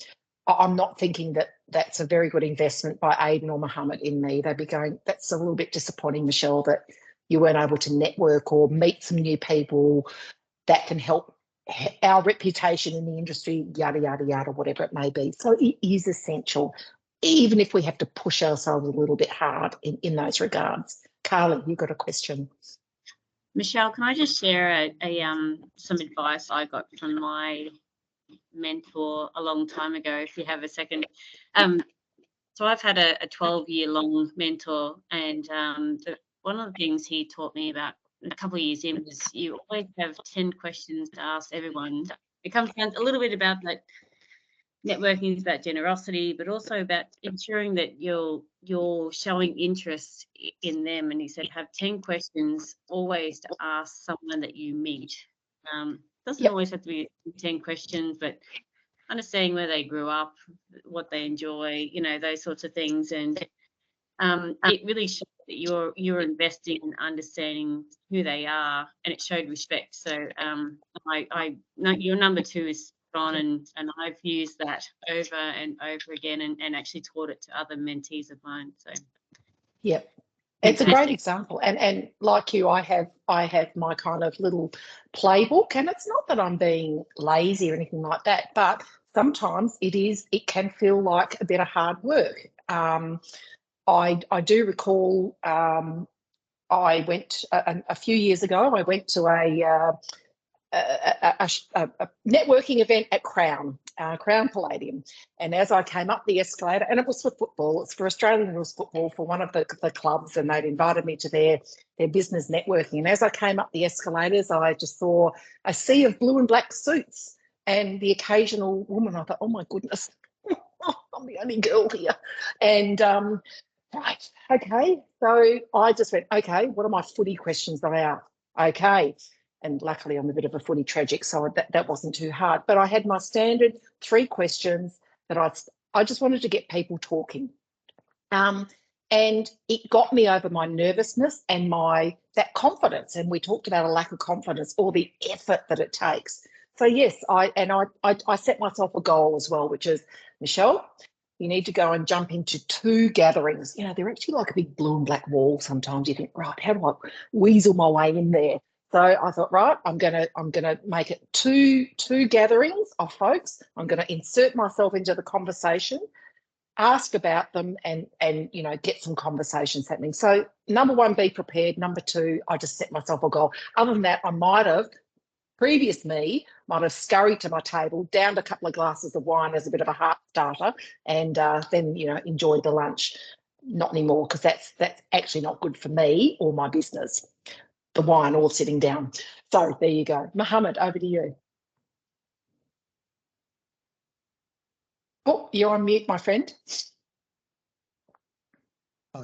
I'm not thinking that that's a very good investment by Aidan or Mohammed in me. They'd be going, that's a little bit disappointing, Michelle, that you weren't able to network or meet some new people that can help our reputation in the industry, yada, yada, yada, whatever it may be. So it is essential, even if we have to push ourselves a little bit hard in those regards. Carly, you've got a question. Michelle, can I just share some advice I got from my mentor a long time ago, if you have a second? So I've had a 12-year-long mentor, and one of the things he taught me about a couple of years in was you always have 10 questions to ask everyone. It comes down a little bit about that networking is about generosity, but also about ensuring that you're showing interest in them. And he said, have 10 questions always to ask someone that you meet. Doesn't always have to be 10 questions, but understanding where they grew up, what they enjoy, you know, those sorts of things. And it really showed that you're investing in understanding who they are, and it showed respect. So your number 2 is on, and I've used that over and over again, and actually taught it to other mentees of mine. So yep, it's a great example. And like you, I have my kind of little playbook, and it's not that I'm being lazy or anything like that, but sometimes it can feel like a bit of hard work. I do recall I went a few years ago. I went to a networking event at Crown Palladium, and as I came up the escalator, and it was for football, it's for Australian rules football for one of the clubs, and they'd invited me to their business networking. And as I came up the escalators, I just saw a sea of blue and black suits and the occasional woman. I thought, oh my goodness, I'm the only girl here. And right, okay, so I just went, okay, what are my footy questions that I ask? Okay. And luckily I'm a bit of a footy tragic, so that wasn't too hard. But I had my standard 3 questions that I just wanted to get people talking. And it got me over my nervousness and that confidence. And we talked about a lack of confidence or the effort that it takes. So yes, I set myself a goal as well, which is, Michelle, you need to go and jump into 2 gatherings. You know, they're actually like a big blue and black wall sometimes. You think, right, how do I weasel my way in there? So I thought, right, I'm gonna make it two gatherings of folks. I'm gonna insert myself into the conversation, ask about them, and you know, get some conversations happening. So number 1, be prepared. Number 2, I just set myself a goal. Other than that, previous me might have scurried to my table, downed a couple of glasses of wine as a bit of a heart starter, and then, you know, enjoyed the lunch. Not anymore, because that's actually not good for me or my business. The wine all sitting down. So there you go. Mohammed, over to you. Oh, you're on mute, my friend.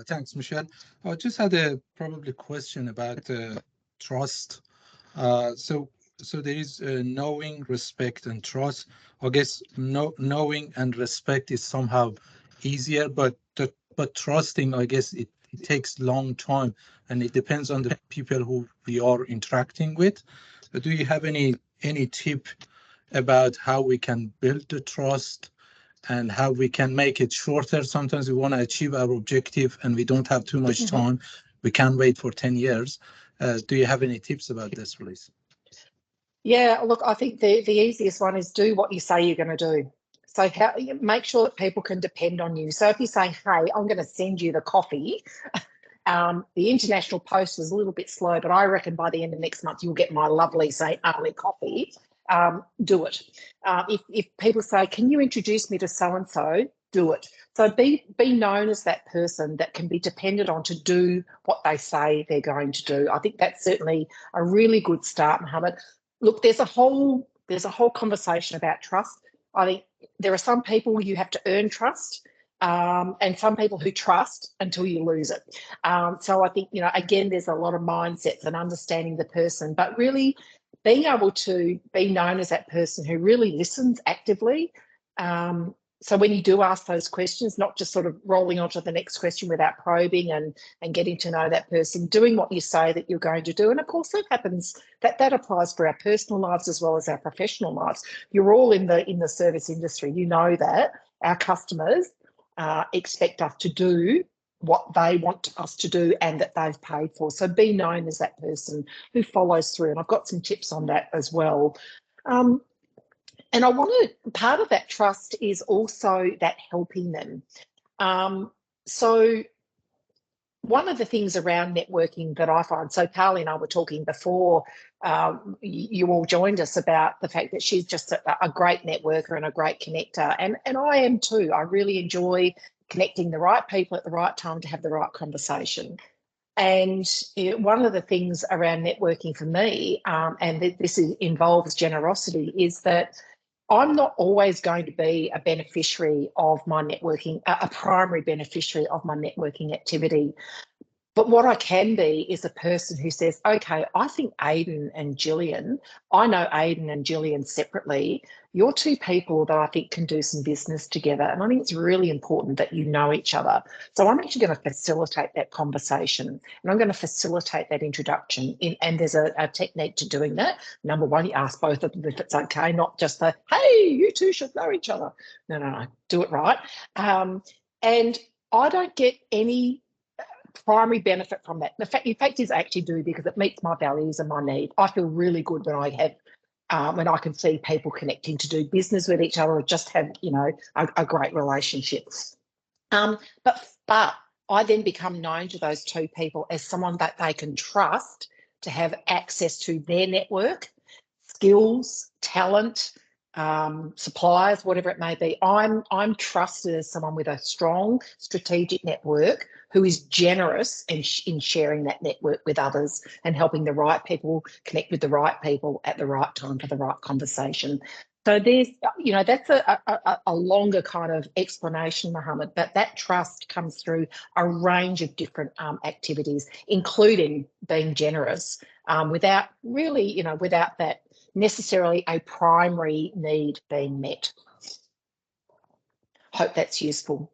Thanks, Michelle. I just had a probably question about trust. So there is knowing, respect, and trust. I guess knowing and respect is somehow easier, but trusting, I guess it takes long time, and it depends on the people who we are interacting with. Do you have any tip about how we can build the trust and how we can make it shorter? Sometimes we want to achieve our objective and we don't have too much time. We can't wait for 10 years. Do you have any tips about this, please? Yeah, look, I think the easiest one is do what you say you're going to do. So make sure that people can depend on you. So if you say, hey, I'm going to send you the coffee, the international post was a little bit slow, but I reckon by the end of next month you'll get my lovely St. Arley coffee. Do it. If people say, can you introduce me to so-and-so, do it. So be known as that person that can be depended on to do what they say they're going to do. I think that's certainly a really good start, Mohammed. Look, there's a whole conversation about trust. I think there are some people you have to earn trust, and some people who trust until you lose it. So I think, again, there's a lot of mindsets and understanding the person, but really being able to be known as that person who really listens actively. So when you do ask those questions, not just sort of rolling on to the next question without probing and getting to know that person, doing what you say that you're going to do. And of course that happens, that applies for our personal lives as well as our professional lives. You're all in the service industry. You know that our customers expect us to do what they want us to do and that they've paid for. So be known as that person who follows through. And I've got some tips on that as well. And part of that trust is also that helping them. So one of the things around networking that I find, so Carly and I were talking before you all joined us about the fact that she's just a great networker and a great connector. And I am too. I really enjoy connecting the right people at the right time to have the right conversation. And one of the things around networking for me, and this involves generosity, is that I'm not always going to be a beneficiary of my networking, a primary beneficiary of my networking activity. But what I can be is a person who says, okay, I think Aidan and Gillian, I know Aidan and Gillian separately. You're two people that I think can do some business together. And I think it's really important that you know each other. So I'm actually going to facilitate that conversation and I'm going to facilitate that introduction. And there's a technique to doing that. Number one, you ask both of them if it's okay, not just the, hey, you two should know each other. No, do it right. And I don't get any primary benefit from that. In fact is I actually do, because it meets my values and my need. I feel really good when I have when I can see people connecting to do business with each other or just have a great relationship. But I then become known to those two people as someone that they can trust to have access to their network, skills, talent, suppliers, whatever it may be. I'm trusted as someone with a strong strategic network who is generous in sharing that network with others and helping the right people connect with the right people at the right time for the right conversation. So there's, that's a longer kind of explanation, Mohammed, but that trust comes through a range of different activities, including being generous, without really, without that necessarily a primary need being met. Hope that's useful.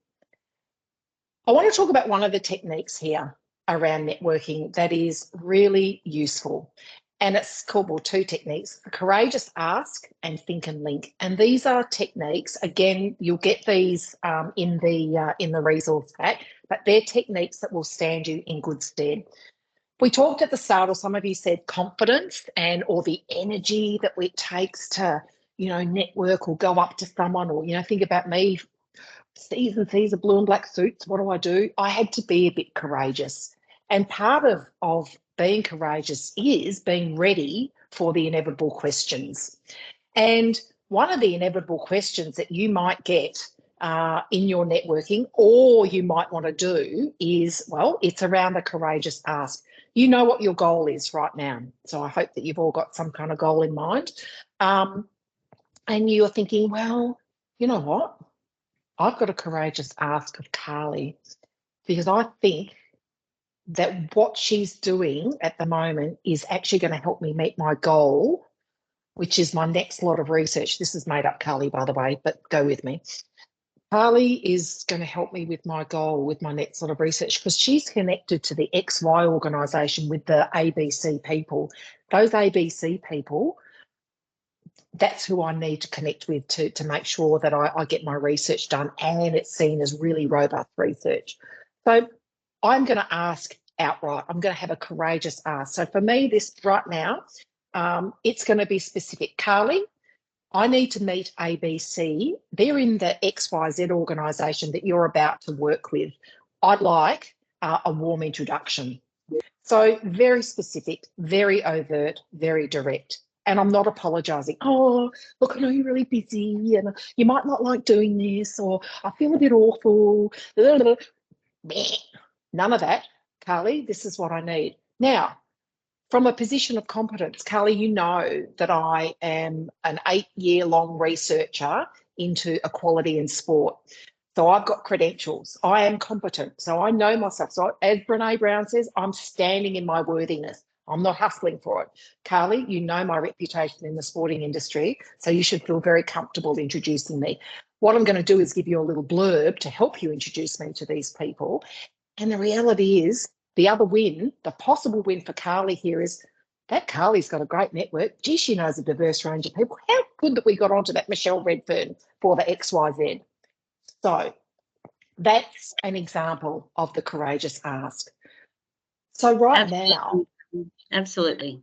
I want to talk about one of the techniques here around networking that is really useful. And it's called, well, two techniques: courageous ask and think and link. And these are techniques, again, you'll get these in the resource pack, but they're techniques that will stand you in good stead. We talked at the start, or some of you said confidence or the energy that it takes to, network or go up to someone, or, think about me, C's and C's of blue and black suits. What do? I had to be a bit courageous. And part of being courageous is being ready for the inevitable questions. And one of the inevitable questions that you might get in your networking, or you might want to do, is, well, it's around a courageous ask. You know what your goal is right now. So I hope that you've all got some kind of goal in mind. And you're thinking, well, you know what? I've got a courageous ask of Carly, because I think that what she's doing at the moment is actually going to help me meet my goal, which is my next lot of research. This is made up, Carly, by the way, but go with me. Carly is going to help me with my goal, with my next sort of research, because she's connected to the XY organisation with the ABC people. Those ABC people, that's who I need to connect with to make sure that I get my research done and it's seen as really robust research. So I'm going to ask outright. I'm going to have a courageous ask. So for me, this right now, it's going to be specific. Carly, I need to meet ABC. They're in the XYZ organisation that you're about to work with. I'd like a warm introduction. So very specific, very overt, very direct. And I'm not apologising. Oh, look, I know you're really busy and you might not like doing this, or I feel a bit awful. None of that. Carly, this is what I need. Now, from a position of competence, Carly, you know that I am an 8-year-long researcher into equality in sport. So I've got credentials. I am competent. So I know myself. So as Brene Brown says, I'm standing in my worthiness. I'm not hustling for it. Carly, you know my reputation in the sporting industry, so you should feel very comfortable introducing me. What I'm going to do is give you a little blurb to help you introduce me to these people. And the reality is, the other win, the possible win for Carly here is that Carly's got a great network. Gee, she knows a diverse range of people. How good that we got onto that Michelle Redfern for the XYZ. So that's an example of the courageous ask. So right now, absolutely.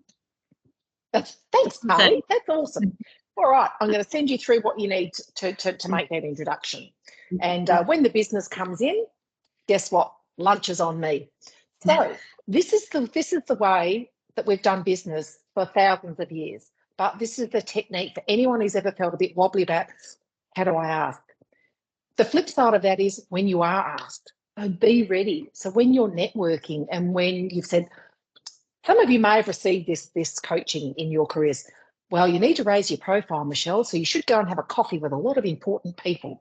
Thanks, Carly. That's awesome. All right, I'm going to send you through what you need to make that introduction. And when the business comes in, guess what? Lunch is on me. So this is the way that we've done business for thousands of years. But this is the technique for anyone who's ever felt a bit wobbly about, how do I ask? The flip side of that is when you are asked, be ready. So when you're networking and when you've said, some of you may have received this coaching in your careers. Well, you need to raise your profile, Michelle, so you should go and have a coffee with a lot of important people.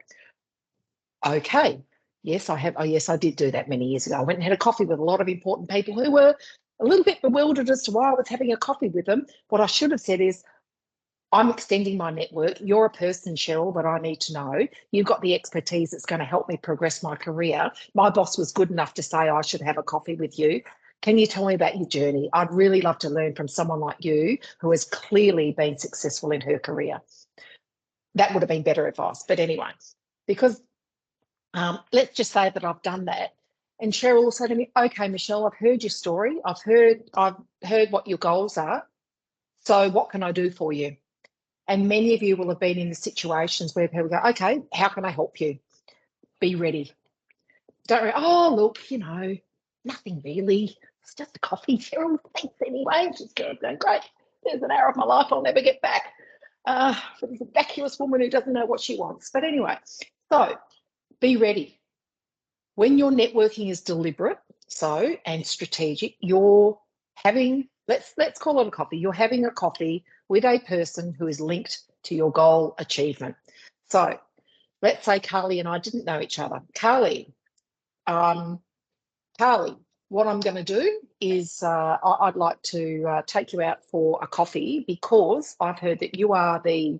Okay. Yes, I have. Oh, yes, I did do that many years ago. I went and had a coffee with a lot of important people who were a little bit bewildered as to why I was having a coffee with them. What I should have said is, I'm extending my network. You're a person, Cheryl, that I need to know. You've got the expertise that's going to help me progress my career. My boss was good enough to say I should have a coffee with you. Can you tell me about your journey? I'd really love to learn from someone like you who has clearly been successful in her career. That would have been better advice. But anyway, because let's just say that I've done that. And Cheryl will say to me, okay, Michelle, I've heard your story. I've heard what your goals are. So what can I do for you? And many of you will have been in the situations where people go, okay, how can I help you? Be ready. Don't worry, oh, look, nothing really. It's just a coffee, Cheryl. Thanks anyway. She's going, great. There's an hour of my life I'll never get back. For this vacuous woman who doesn't know what she wants. But anyway, so be ready. When your networking is deliberate, and strategic, you're having, let's call it a coffee. You're having a coffee with a person who is linked to your goal achievement. So let's say Carly and I didn't know each other. Carly, what I'm going to do is I'd like to take you out for a coffee because I've heard that you are the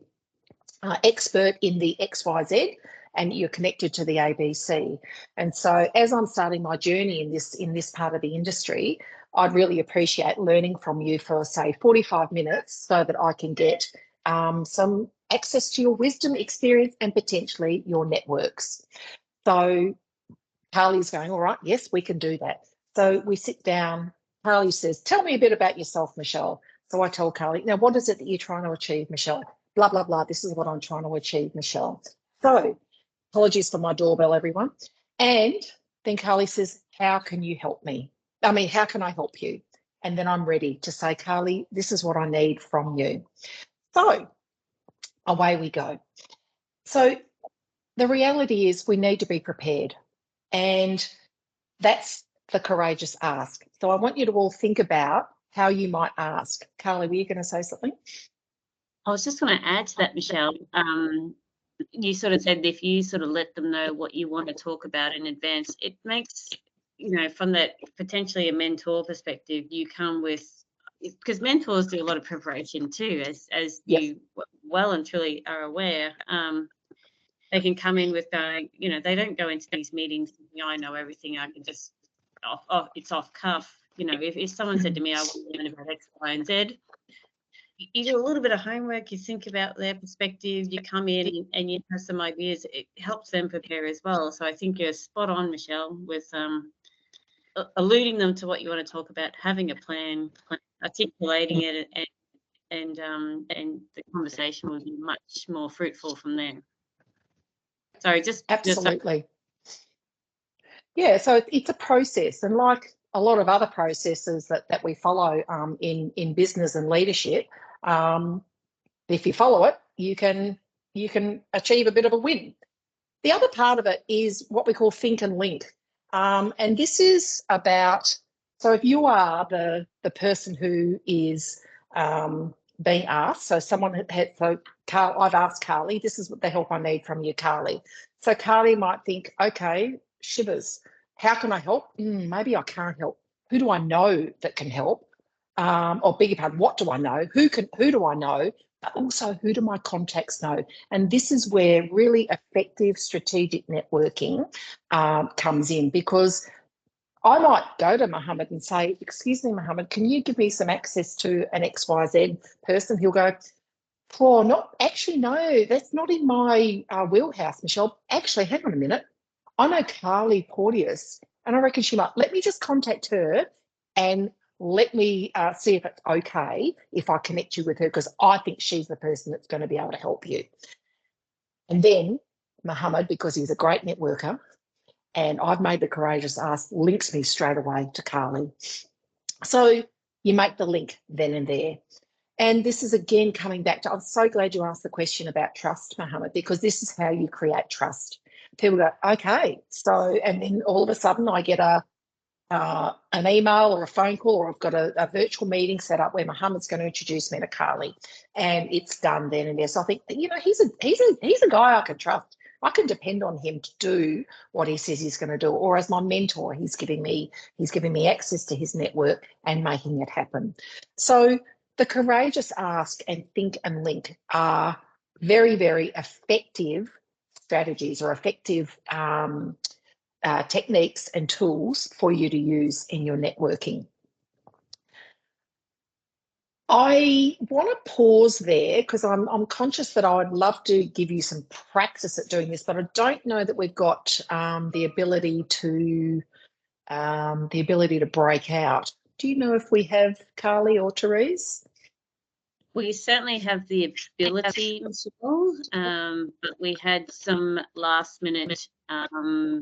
expert in the XYZ and you're connected to the ABC. And so as I'm starting my journey in this part of the industry, I'd really appreciate learning from you for, say, 45 minutes so that I can get some access to your wisdom, experience, and potentially your networks. So Carly's going, all right, yes, we can do that. So we sit down. Carly says, tell me a bit about yourself, Michelle. So I tell Carly, now, what is it that you're trying to achieve, Michelle? Blah, blah, blah. This is what I'm trying to achieve, Michelle. So apologies for my doorbell, everyone. And then Carly says, how can you help me? How can I help you? And then I'm ready to say, Carly, this is what I need from you. So away we go. So the reality is we need to be prepared. And that's the courageous ask. So I want you to all think about how you might ask. Carly, were you going to say something? I was just going to add to that, Michelle. You sort of said if you sort of let them know what you want to talk about in advance, it makes, from that potentially a mentor perspective, you come with, because mentors do a lot of preparation too, as Yes. you well and truly are aware. they can come in with going, you know, they don't go into these meetings thinking, I know everything, I can just it's off cuff. You know, if someone said to me, I want to learn about X, Y, and Z, you do a little bit of homework, you think about their perspective, you come in and you have some ideas. It helps them prepare as well. So I think you're spot on, Michelle, with alluding them to what you want to talk about, having a plan, articulating it, and the conversation will be much more fruitful from there. Sorry, just absolutely. Yeah, so it's a process, and like a lot of other processes that we follow in business and leadership, if you follow it, you can achieve a bit of a win. The other part of it is what we call think and link, and this is about, so if you are the person who is being asked, so someone had, so Carl, I've asked Carly, this is what the help I need from you, Carly. So Carly might think, okay, shivers, how can I help? Maybe I can't help. Who do I know that can help? Or beg your pardon, what do I know? Who do I know? But also, who do my contacts know? And this is where really effective strategic networking comes in, because I might go to Mohammed and say, excuse me, Mohammed, can you give me some access to an XYZ person? He'll go, oh, no, that's not in my wheelhouse, Michelle. Actually, hang on a minute. I know Carly Porteous, and I reckon she might. Let me just contact her and let me see if it's okay if I connect you with her, because I think she's the person that's going to be able to help you. And then Mohammed, because he's a great networker, and I've made the courageous ask, links me straight away to Carly. So you make the link then and there. And this is again coming back to, I'm so glad you asked the question about trust, Mohammed, because this is how you create trust. People go, okay, so, and then all of a sudden I get an email or a phone call, or I've got a virtual meeting set up where Mohammed's going to introduce me to Carly, and it's done then and there. So I think, you know, he's a guy I can trust. I can depend on him to do what he says he's going to do, or as my mentor, he's giving me access to his network and making it happen. So the courageous ask and think and link are very, very effective strategies or effective techniques and tools for you to use in your networking. I want to pause there because I'm conscious that I would love to give you some practice at doing this, but I don't know that we've got the ability to break out. Do you know if we have, Carly or Therese? We certainly have the ability, Michelle, but we had some last minute, I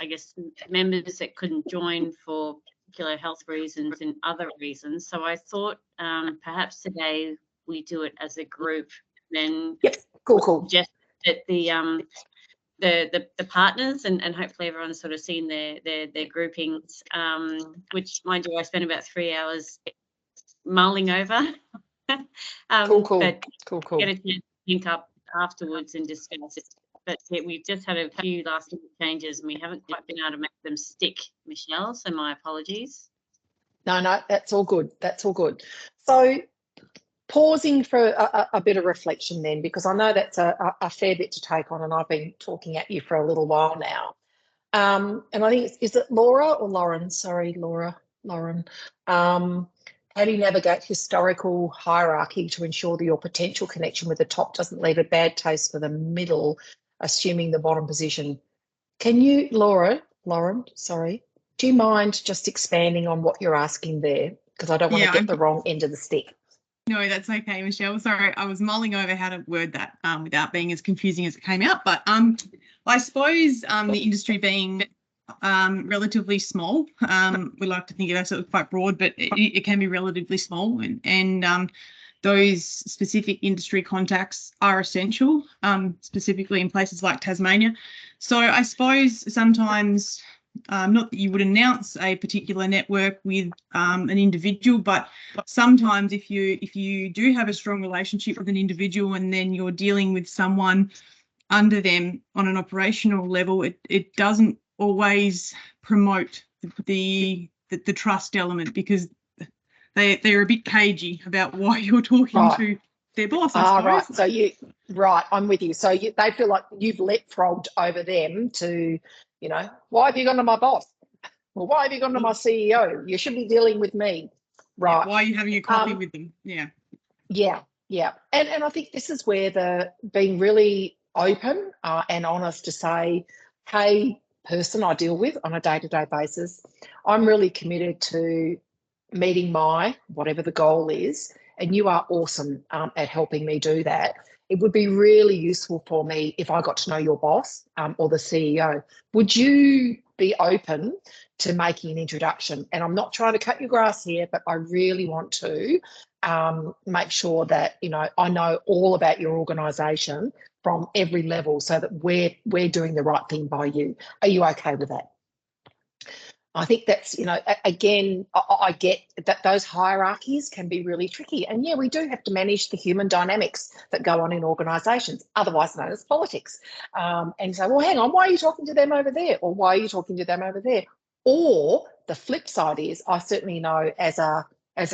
guess, members that couldn't join for particular health reasons and other reasons. So I thought perhaps today we do it as a group. Then yep, cool. Just that the partners and hopefully everyone's sort of seen their groupings, which, mind you, I spent about 3 hours mulling over. Cool. But get a chance to think up afterwards and discuss it. But we've just had a few last minute changes and we haven't quite been able to make them stick, Michelle, so my apologies. No, that's all good. So pausing for a bit of reflection then, because I know that's a fair bit to take on, and I've been talking at you for a little while now. And I think, is it Laura or Lauren? Sorry, Lauren. How do you navigate historical hierarchy to ensure that your potential connection with the top doesn't leave a bad taste for the middle, assuming the bottom position? Can you, Lauren, sorry, do you mind just expanding on what you're asking there? Because I don't want to get the wrong end of the stick. No, that's okay, Michelle. Sorry, I was mulling over how to word that without being as confusing as it came out. But I suppose the industry being relatively small, we like to think of ourselves quite broad, but it can be relatively small, and those specific industry contacts are essential, specifically in places like Tasmania. So I suppose sometimes, not that you would announce a particular network with an individual, but sometimes if you do have a strong relationship with an individual and then you're dealing with someone under them on an operational level, it doesn't always promote the trust element, because they're a bit cagey about why you're talking to their boss, I suppose. Right. So I'm with you. So they feel like you've leapfrogged over them to, why have you gone to my boss? Well, why have you gone to my CEO? You should be dealing with me. Right. Yeah, why are you having a coffee with them? Yeah. Yeah. And I think this is where the being really open and honest to say, hey, person I deal with on a day-to-day basis, I'm really committed to meeting my whatever the goal is, and you are awesome at helping me do that. It would be really useful for me if I got to know your boss or the CEO. Would you be open to making an introduction? And I'm not trying to cut your grass here, but I really want to make sure that I know all about your organisation from every level, so that we're doing the right thing by you. Are you okay with that? I think that's, again, I get that those hierarchies can be really tricky. And yeah, we do have to manage the human dynamics that go on in organisations, otherwise known as politics. And so, well, hang on, why are you talking to them over there? Or why are you talking to them over there? Or the flip side is, I certainly know as a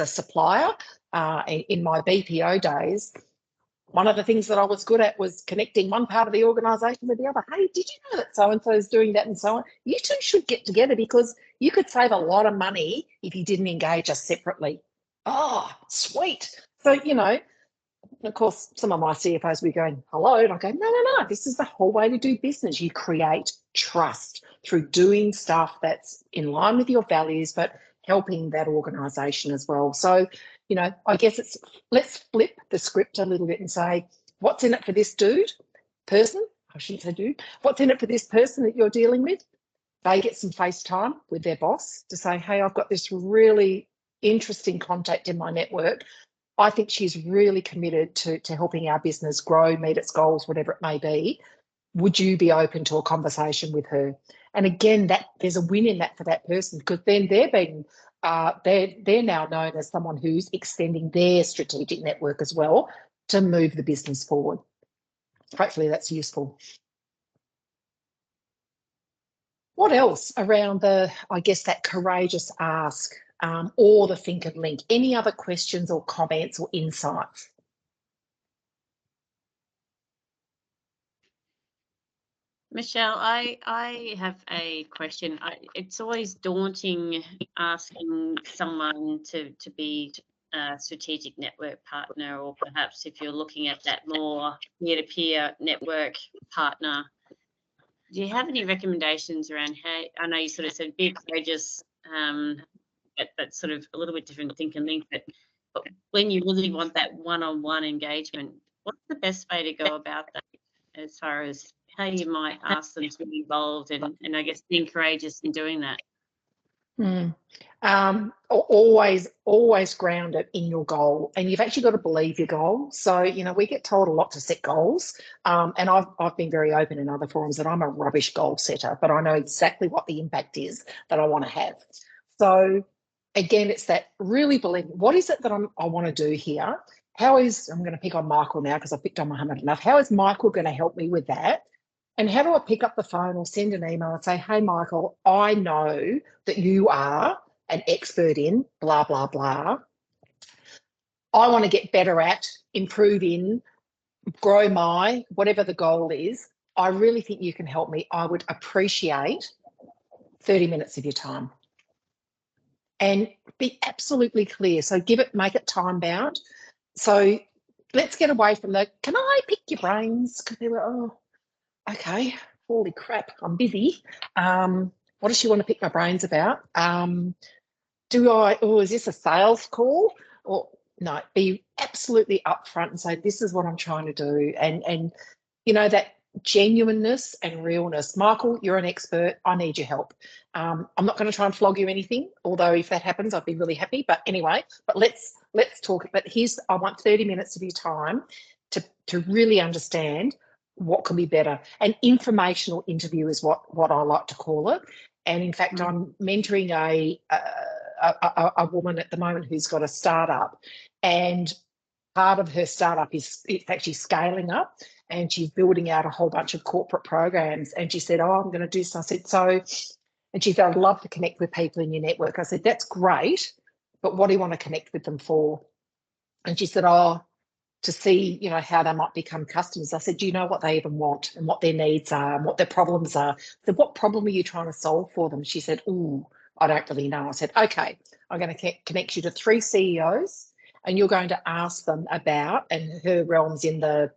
supplier in my BPO days, one of the things that I was good at was connecting one part of the organisation with the other. Hey, did you know that so-and-so is doing that and so on? You two should get together because you could save a lot of money if you didn't engage us separately. Oh, sweet. So, of course, some of my CFOs will be going, hello, and I go, no, this is the whole way to do business. You create trust through doing stuff that's in line with your values, but helping that organisation as well. So, I guess let's flip the script a little bit and say, what's in it for this person? I shouldn't say dude. What's in it for this person that you're dealing with? They get some face time with their boss to say, hey, I've got this really interesting contact in my network. I think she's really committed to helping our business grow, meet its goals, whatever it may be. Would you be open to a conversation with her? And again, there's a win in that for that person, because then they're now known as someone who's extending their strategic network as well to move the business forward. Hopefully that's useful. What else around that courageous ask or the think and link? Any other questions or comments or insights? Michelle, I have a question. It's always daunting asking someone to be a strategic network partner, or perhaps if you're looking at that more peer-to-peer network partner. Do you have any recommendations around how? I know you sort of said be courageous, but sort of a little bit different think and link. But when you really want that one-on-one engagement, what's the best way to go about that, as far as how you might ask them to be involved and I guess being courageous in doing that? Always ground it in your goal, and you've actually got to believe your goal. So we get told a lot to set goals, and I've been very open in other forums that I'm a rubbish goal setter, but I know exactly what the impact is that I want to have. So again, it's that really believe, what is it that I want to do here? I'm going to pick on Michael now because I've picked on Mohammed enough. How is Michael going to help me with that? And how do I pick up the phone or send an email and say, hey, Michael, I know that you are an expert in blah, blah, blah. I want to get better at, improve in, grow my, whatever the goal is. I really think you can help me. I would appreciate 30 minutes of your time. And be absolutely clear. So make it time bound. So let's get away from can I pick your brains? Because they were, oh, okay, holy crap, I'm busy. What does she want to pick my brains about? Is this a sales call? Or no, be absolutely upfront and say, this is what I'm trying to do. And that genuineness and realness. Michael, you're an expert. I need your help. I'm not going to try and flog you anything, although if that happens, I'd be really happy. But anyway, let's talk. But I want 30 minutes of your time to really understand what can be better. An informational interview is what I like to call it. And in fact, I'm mentoring a woman at the moment who's got a startup, and part of her startup is it's actually scaling up, and she's building out a whole bunch of corporate programs. And she said, oh, I'm going to do so. I said, and she said, I'd love to connect with people in your network. I said, that's great, but what do you want to connect with them for? And she said, oh, to see, you know, how they might become customers. I said, do you know what they even want and what their needs are and what their problems are? So what problem are you trying to solve for them? She said, oh, I don't really know. I said, okay, I'm going to connect you to 3 CEOs and you're going to ask them about, and her realm's in the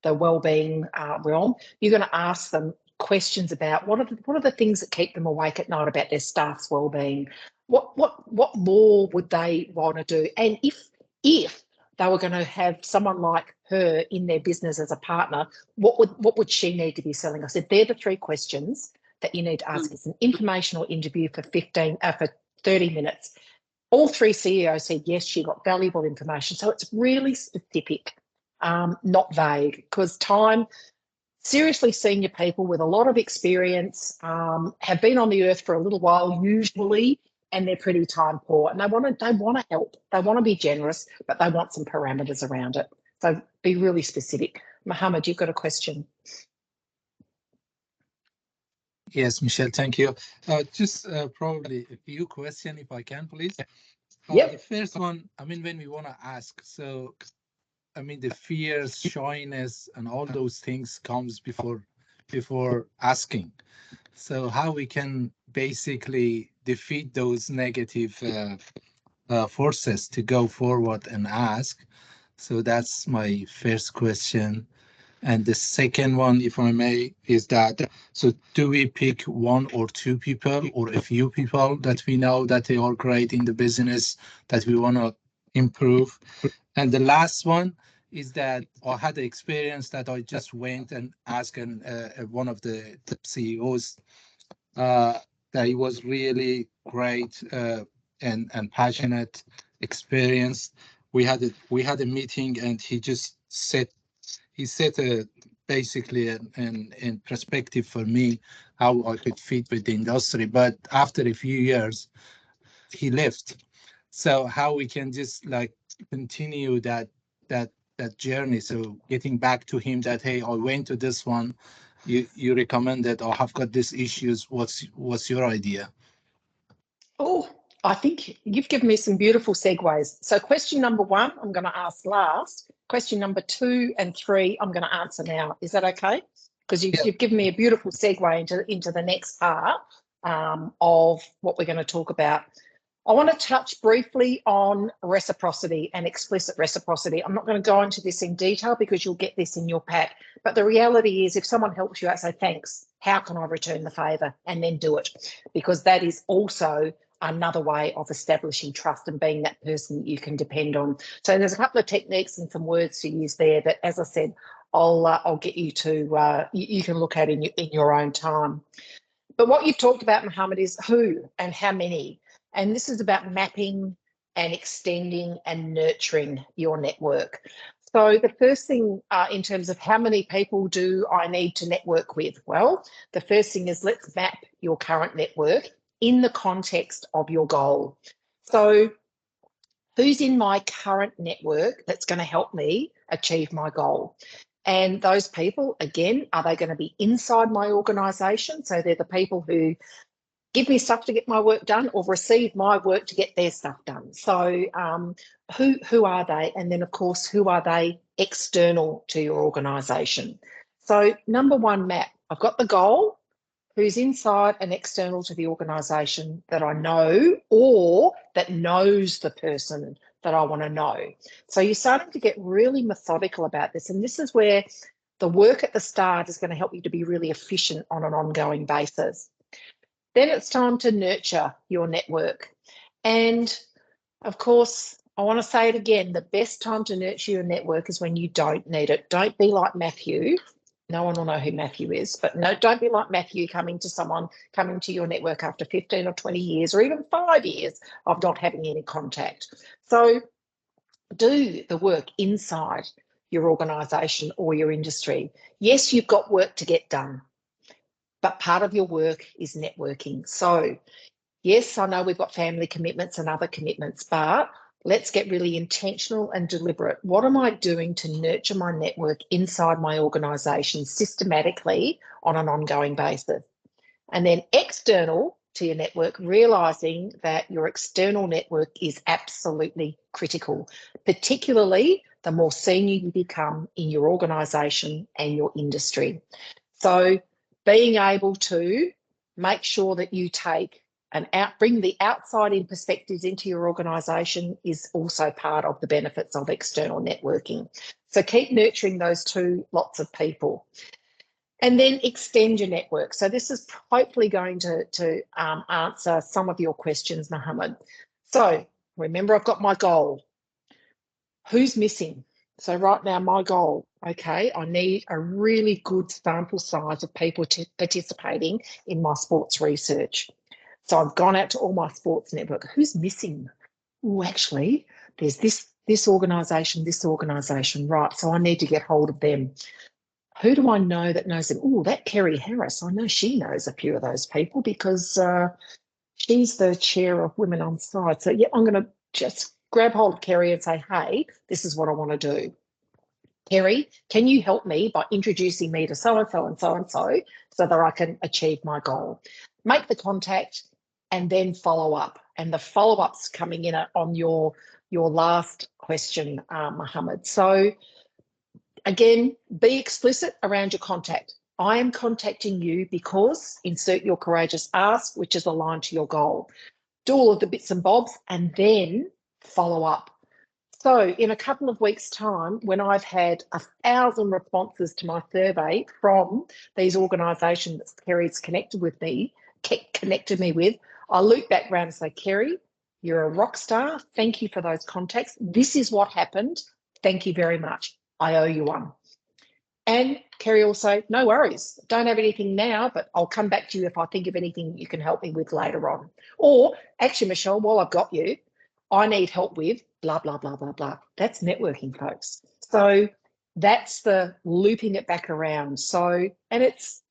wellbeing realm, you're going to ask them questions about what are the things that keep them awake at night about their staff's wellbeing. What more would they want to do? And if they were going to have someone like her in their business as a partner, what would she need to be selling? I said, they're the 3 questions that you need to ask. It's an informational interview for 30 minutes. All 3 CEOs said yes, she got valuable information. So it's really specific, not vague, because seriously, senior people with a lot of experience have been on the earth for a little while usually, and they're pretty time poor, and they want to help. They want to be generous, but they want some parameters around it. So be really specific. Mohammed, you've got a question. Yes, Michelle, thank you. Just probably a few questions, if I can, please. Yep. The first one, I mean, when we want to ask, so, I mean, the fears, shyness, and all those things comes before asking. So how we can basically defeat those negative forces to go forward and ask. So that's my first question. And the second one, if I may, is that, so do we pick 1 or 2 people or a few people that we know that they are great in the business that we want to improve? And the last one is that I had the experience that I just went and asked one of the CEOs that it was really great and passionate experience. We had a meeting and he just set basically in perspective for me how I could fit with the industry. But after a few years, he left. So how we can just like continue that journey. So getting back to him that, hey, I went to this one, you recommended, or have got these issues. What's your idea? Oh, I think you've given me some beautiful segues. So question number 1, I'm going to ask last. Question number 2 and 3, I'm going to answer now. Is that okay? Because you've given me a beautiful segue into the next part of what we're going to talk about. I want to touch briefly on reciprocity and explicit reciprocity. I'm not going to go into this in detail because you'll get this in your pack. But the reality is if someone helps you out, say, thanks, how can I return the favour? And then do it. Because that is also another way of establishing trust and being that person that you can depend on. So there's a couple of techniques and some words to use there that, as I said, I'll get you to, you can look at in your own time. But what you've talked about, Mohammed, is who and how many. And this is about mapping and extending and nurturing your network. So the first thing in terms of how many people do I need to network with? Well, the first thing is let's map your current network in the context of your goal. So who's in my current network that's going to help me achieve my goal? And those people, again, are they going to be inside my organisation? So they're the people who give me stuff to get my work done or receive my work to get their stuff done. So who are they? And then, of course, who are they external to your organisation? So number 1, map. I've got the goal. Who's inside and external to the organisation that I know or that knows the person that I want to know. So you're starting to get really methodical about this. And this is where the work at the start is going to help you to be really efficient on an ongoing basis. Then it's time to nurture your network. And of course, I want to say it again, the best time to nurture your network is when you don't need it. Don't be like Matthew. No one will know who Matthew is, but no, don't be like Matthew coming to your network after 15 or 20 years or even 5 years of not having any contact. So do the work inside your organisation or your industry. Yes, you've got work to get done, but part of your work is networking. So yes, I know we've got family commitments and other commitments, but let's get really intentional and deliberate. What am I doing to nurture my network inside my organisation systematically on an ongoing basis? And then external to your network, realising that your external network is absolutely critical, particularly the more senior you become in your organisation and your industry. So being able to make sure that you take bring the outside in perspectives into your organisation is also part of the benefits of external networking. So keep nurturing those two lots of people. And then extend your network. So this is hopefully going to answer some of your questions, Mohammed. So remember, I've got my goal. Who's missing? So right now, my goal, okay, I need a really good sample size of people participating in my sports research. So I've gone out to all my sports network. Who's missing? Oh, actually, there's this organisation, right? So I need to get hold of them. Who do I know that knows them? Oh, that Kerry Harris. I know she knows a few of those people because she's the chair of Women on Side. So yeah, I'm going to just grab hold of Kerry and say, hey, this is what I want to do. Kerry, can you help me by introducing me to so-and-so and so-and-so so that I can achieve my goal? Make the contact and then follow up. And the follow-up's coming in on your last question, Mohammed. So again, be explicit around your contact. I am contacting you because insert your courageous ask, which is aligned to your goal. Do all of the bits and bobs and then follow up. So in a couple of weeks' time, when I've had 1,000 responses to my survey from these organisations that Kerry's connected me with, I'll loop back around and say, Kerry, you're a rock star. Thank you for those contacts. This is what happened. Thank you very much. I owe you one. And Kerry will say, no worries, don't have anything now, but I'll come back to you if I think of anything you can help me with later on. Or actually, Michelle, while I've got you, I need help with blah, blah, blah, blah, blah. That's networking, folks. So that's the looping it back around. So, and it's,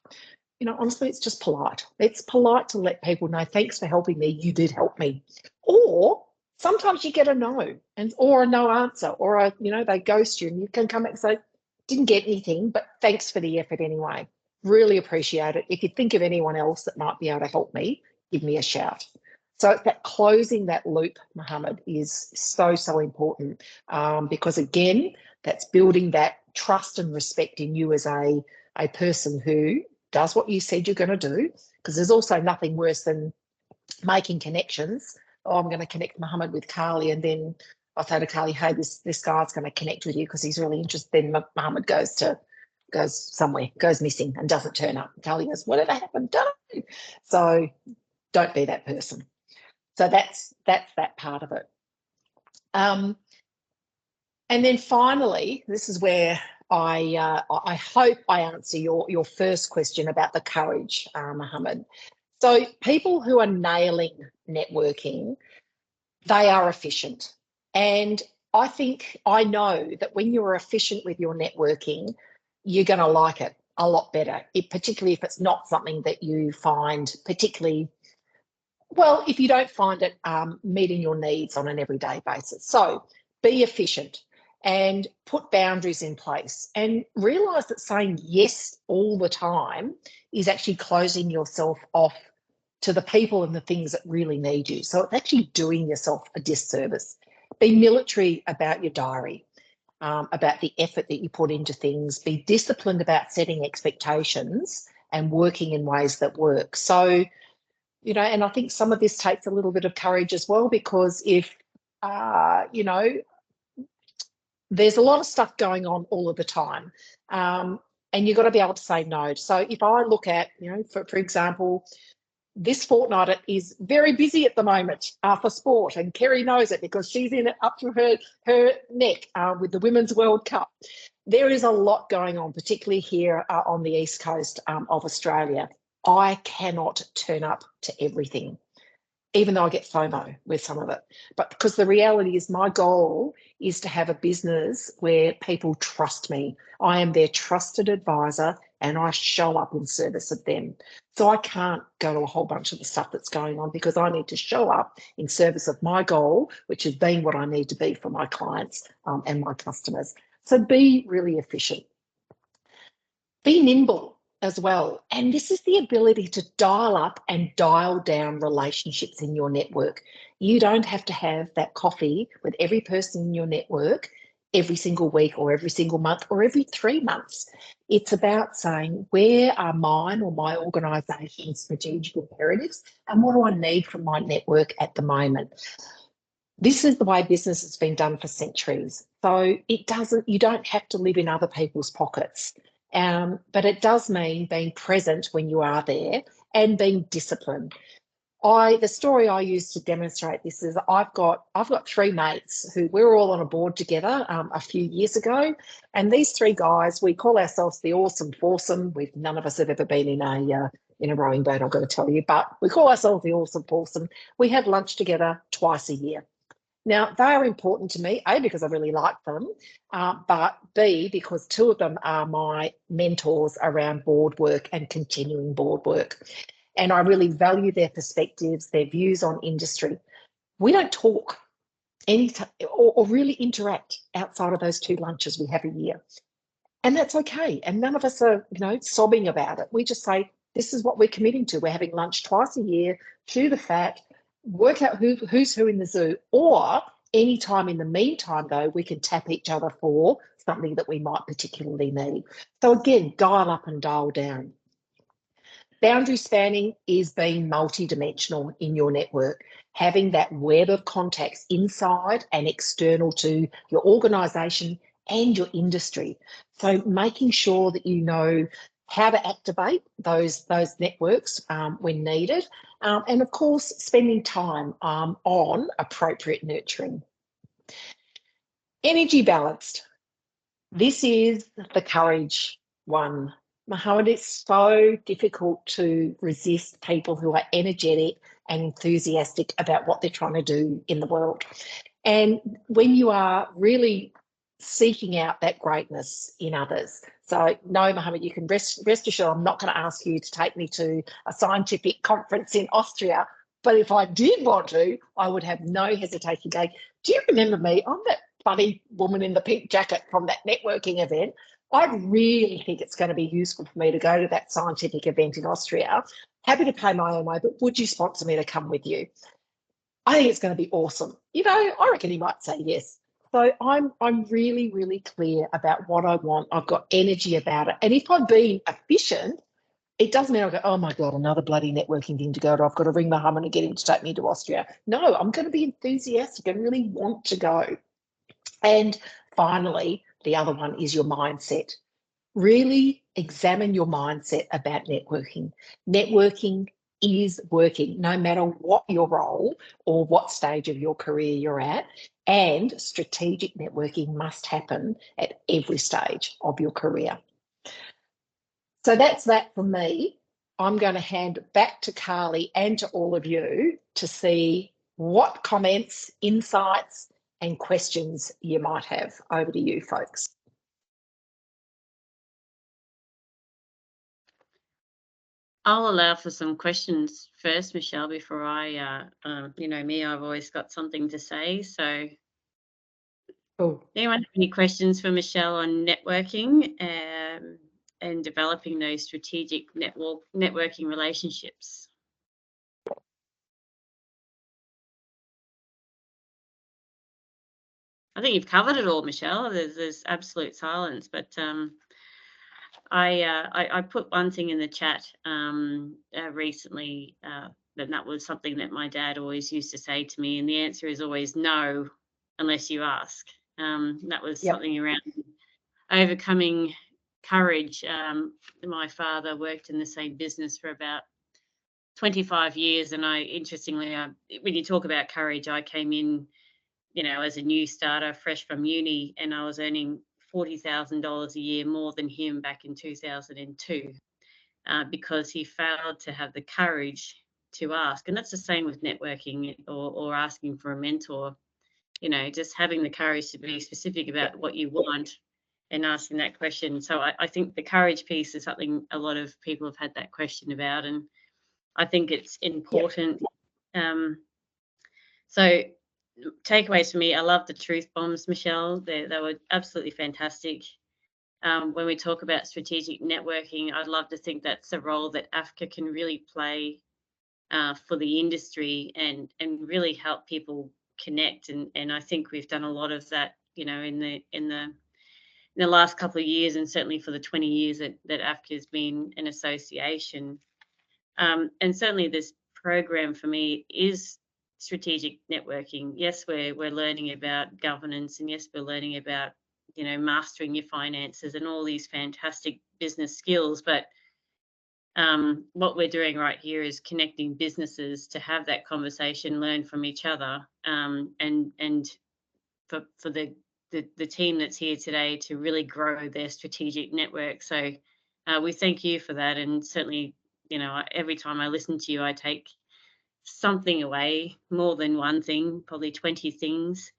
honestly, it's just polite. It's polite to let people know, thanks for helping me. You did help me. Or sometimes you get a no or a no answer or they ghost you and you can come back and say, didn't get anything, but thanks for the effort anyway. Really appreciate it. If you think of anyone else that might be able to help me, give me a shout. So that closing that loop, Mohammed, is so, so important because, again, that's building that trust and respect in you as a person who does what you said you're going to do, because there's also nothing worse than making connections. Oh, I'm going to connect Mohammed with Carly, and then I say to Carly, hey, this guy's going to connect with you because he's really interested. Then Mohammed goes somewhere, goes missing and doesn't turn up. Carly goes, whatever happened? Don't know. So don't be that person. So that's that part of it. And then finally, this is where I hope I answer your first question about the courage, Mohammed. So people who are nailing networking, they are efficient. And I know that when you're efficient with your networking, you're going to like it a lot better, particularly if it's not something that you find particularly, well, if you don't find it meeting your needs on an everyday basis. So be efficient and put boundaries in place and realise that saying yes all the time is actually closing yourself off to the people and the things that really need you. So it's actually doing yourself a disservice. Be military about your diary, about the effort that you put into things. Be disciplined about setting expectations and working in ways that work. So, and I think some of this takes a little bit of courage as well, because if, there's a lot of stuff going on all of the time, and you've got to be able to say no. So if I look at, for example, this fortnight is very busy at the moment for sport, and Kerry knows it because she's in it up to her neck with the Women's World Cup. There is a lot going on, particularly here on the east coast of Australia. I cannot turn up to everything, even though I get FOMO with some of it. But because the reality is my goal is to have a business where people trust me. I am their trusted advisor and I show up in service of them. So I can't go to a whole bunch of the stuff that's going on because I need to show up in service of my goal, which is being what I need to be for my clients and my customers. So be really efficient. Be nimble as well. And this is the ability to dial up and dial down relationships in your network. You don't have to have that coffee with every person in your network every single week or every single month or every 3 months. It's about saying, where are mine or my organisation's strategic imperatives and what do I need from my network at the moment? This is the way business has been done for centuries. So you don't have to live in other people's pockets. But it does mean being present when you are there and being disciplined. The story I use to demonstrate this is I've got 3 mates who we're all on a board together a few years ago, and these 3 guys, we call ourselves the Awesome Foursome. None of us have ever been in a rowing boat, I've got to tell you, but we call ourselves the Awesome Foursome. We have lunch together twice a year. Now, they are important to me, A, because I really like them, but B, because 2 of them are my mentors around board work and continuing board work. And I really value their perspectives, their views on industry. We don't talk or really interact outside of those 2 lunches we have a year. And that's okay. And none of us are, sobbing about it. We just say, this is what we're committing to. We're having lunch twice a year, chew the fat, work out who's who in the zoo, or any time in the meantime, though, we can tap each other for something that we might particularly need. So again, dial up and dial down. Boundary spanning is being multidimensional in your network, having that web of contacts inside and external to your organisation and your industry. So making sure that you know how to activate those networks when needed, and of course spending time on appropriate nurturing. Energy balanced. This is the courage one. Mohammed, it's so difficult to resist people who are energetic and enthusiastic about what they're trying to do in the world. And when you are really seeking out that greatness in others. So no, Mohammed, you can rest assured I'm not going to ask you to take me to a scientific conference in Austria. But if I did want to, I would have no hesitation going, do you remember me? I'm that funny woman in the pink jacket from that networking event. I really think it's going to be useful for me to go to that scientific event in Austria. Happy to pay my own way, but would you sponsor me to come with you? I think it's going to be awesome. I reckon he might say yes. So I'm really, really clear about what I want. I've got energy about it. And if I'm being efficient, it doesn't mean I go, oh my God, another bloody networking thing to go to. I've got to ring Mohammed and get him to take me to Austria. No, I'm going to be enthusiastic and really want to go. And finally, the other one is your mindset. Really examine your mindset about networking. Networking is working, no matter what your role or what stage of your career you're at. And strategic networking must happen at every stage of your career. So that's that from me. I'm going to hand back to Carly and to all of you to see what comments, insights, and questions you might have. Over to you, folks. I'll allow for some questions first, Michelle, before I, me, I've always got something to say. So anyone have any questions for Michelle on networking and developing those strategic networking relationships? I think you've covered it all, Michelle. There's absolute silence, but I put one thing in the chat recently, and that was something that my dad always used to say to me, and the answer is always no, unless you ask. That was something around overcoming courage. My father worked in the same business for about 25 years, and interestingly, when you talk about courage, I came in, as a new starter, fresh from uni, and I was earning $40,000 a year more than him back in 2002, because he failed to have the courage to ask. And that's the same with networking or asking for a mentor, just having the courage to be specific about what you want and asking that question. So I think the courage piece is something a lot of people have had that question about, and I think it's important. So takeaways for me, I love the truth bombs, Michelle. They were absolutely fantastic. When we talk about strategic networking, I'd love to think that's a role that AFCA can really play for the industry and really help people connect. And I think we've done a lot of that, you know, in the last couple of years, and certainly for the 20 years that AFCA has been an association. And certainly this program for me is strategic networking. Yes, we're learning about governance, and yes, we're learning about, you know, mastering your finances and all these fantastic business skills. But what we're doing right here is connecting businesses to have that conversation, learn from each other, and for the team that's here today to really grow their strategic network. So we thank you for that. And certainly, you know, every time I listen to you, I take something away, more than one thing, probably 20 things.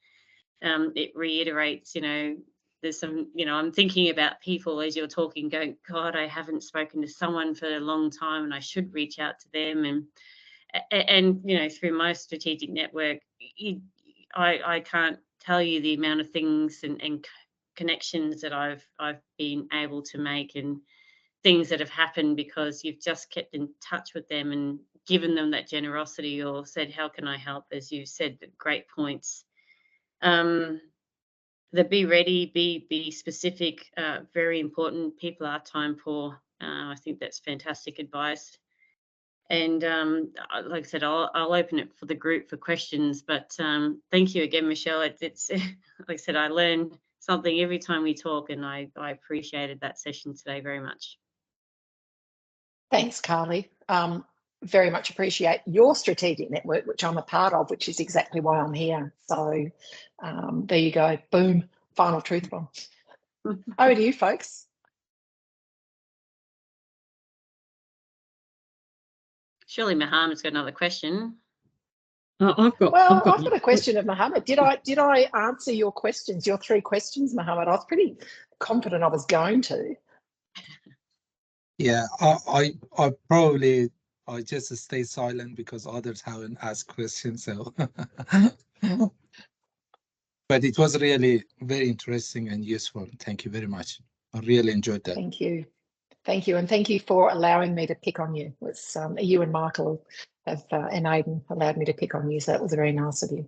It reiterates, you know, there's some, you know, I'm thinking about people as you're talking, going, God, I haven't spoken to someone for a long time and I should reach out to them. And you know, through my strategic network, I can't tell you the amount of things and connections that I've been able to make, and things that have happened because you've just kept in touch with them and given them that generosity, or said, how can I help? As you said, great points. The be ready, be specific, very important. People are time poor. I think that's fantastic advice. And like I said, I'll open it for the group for questions. But thank you again, Michelle. It's like I said, I learn something every time we talk, and I appreciated that session today very much. Thanks, Carly. Very much appreciate your strategic network, which I'm a part of, which is exactly why I'm here. So there you go. Boom. Final truth bomb. Over to you, folks. Surely Mohammed's got another question. I've got a question of Mohammed. Did I answer your questions, your 3 questions, Mohammed? I was pretty confident I was going to. Yeah, I just stay silent because others haven't asked questions. So, but it was really very interesting and useful. Thank you very much. I really enjoyed that. Thank you. Thank you. And thank you for allowing me to pick on you. It's, you and Michael have, and Aidan allowed me to pick on you. So that was very nice of you.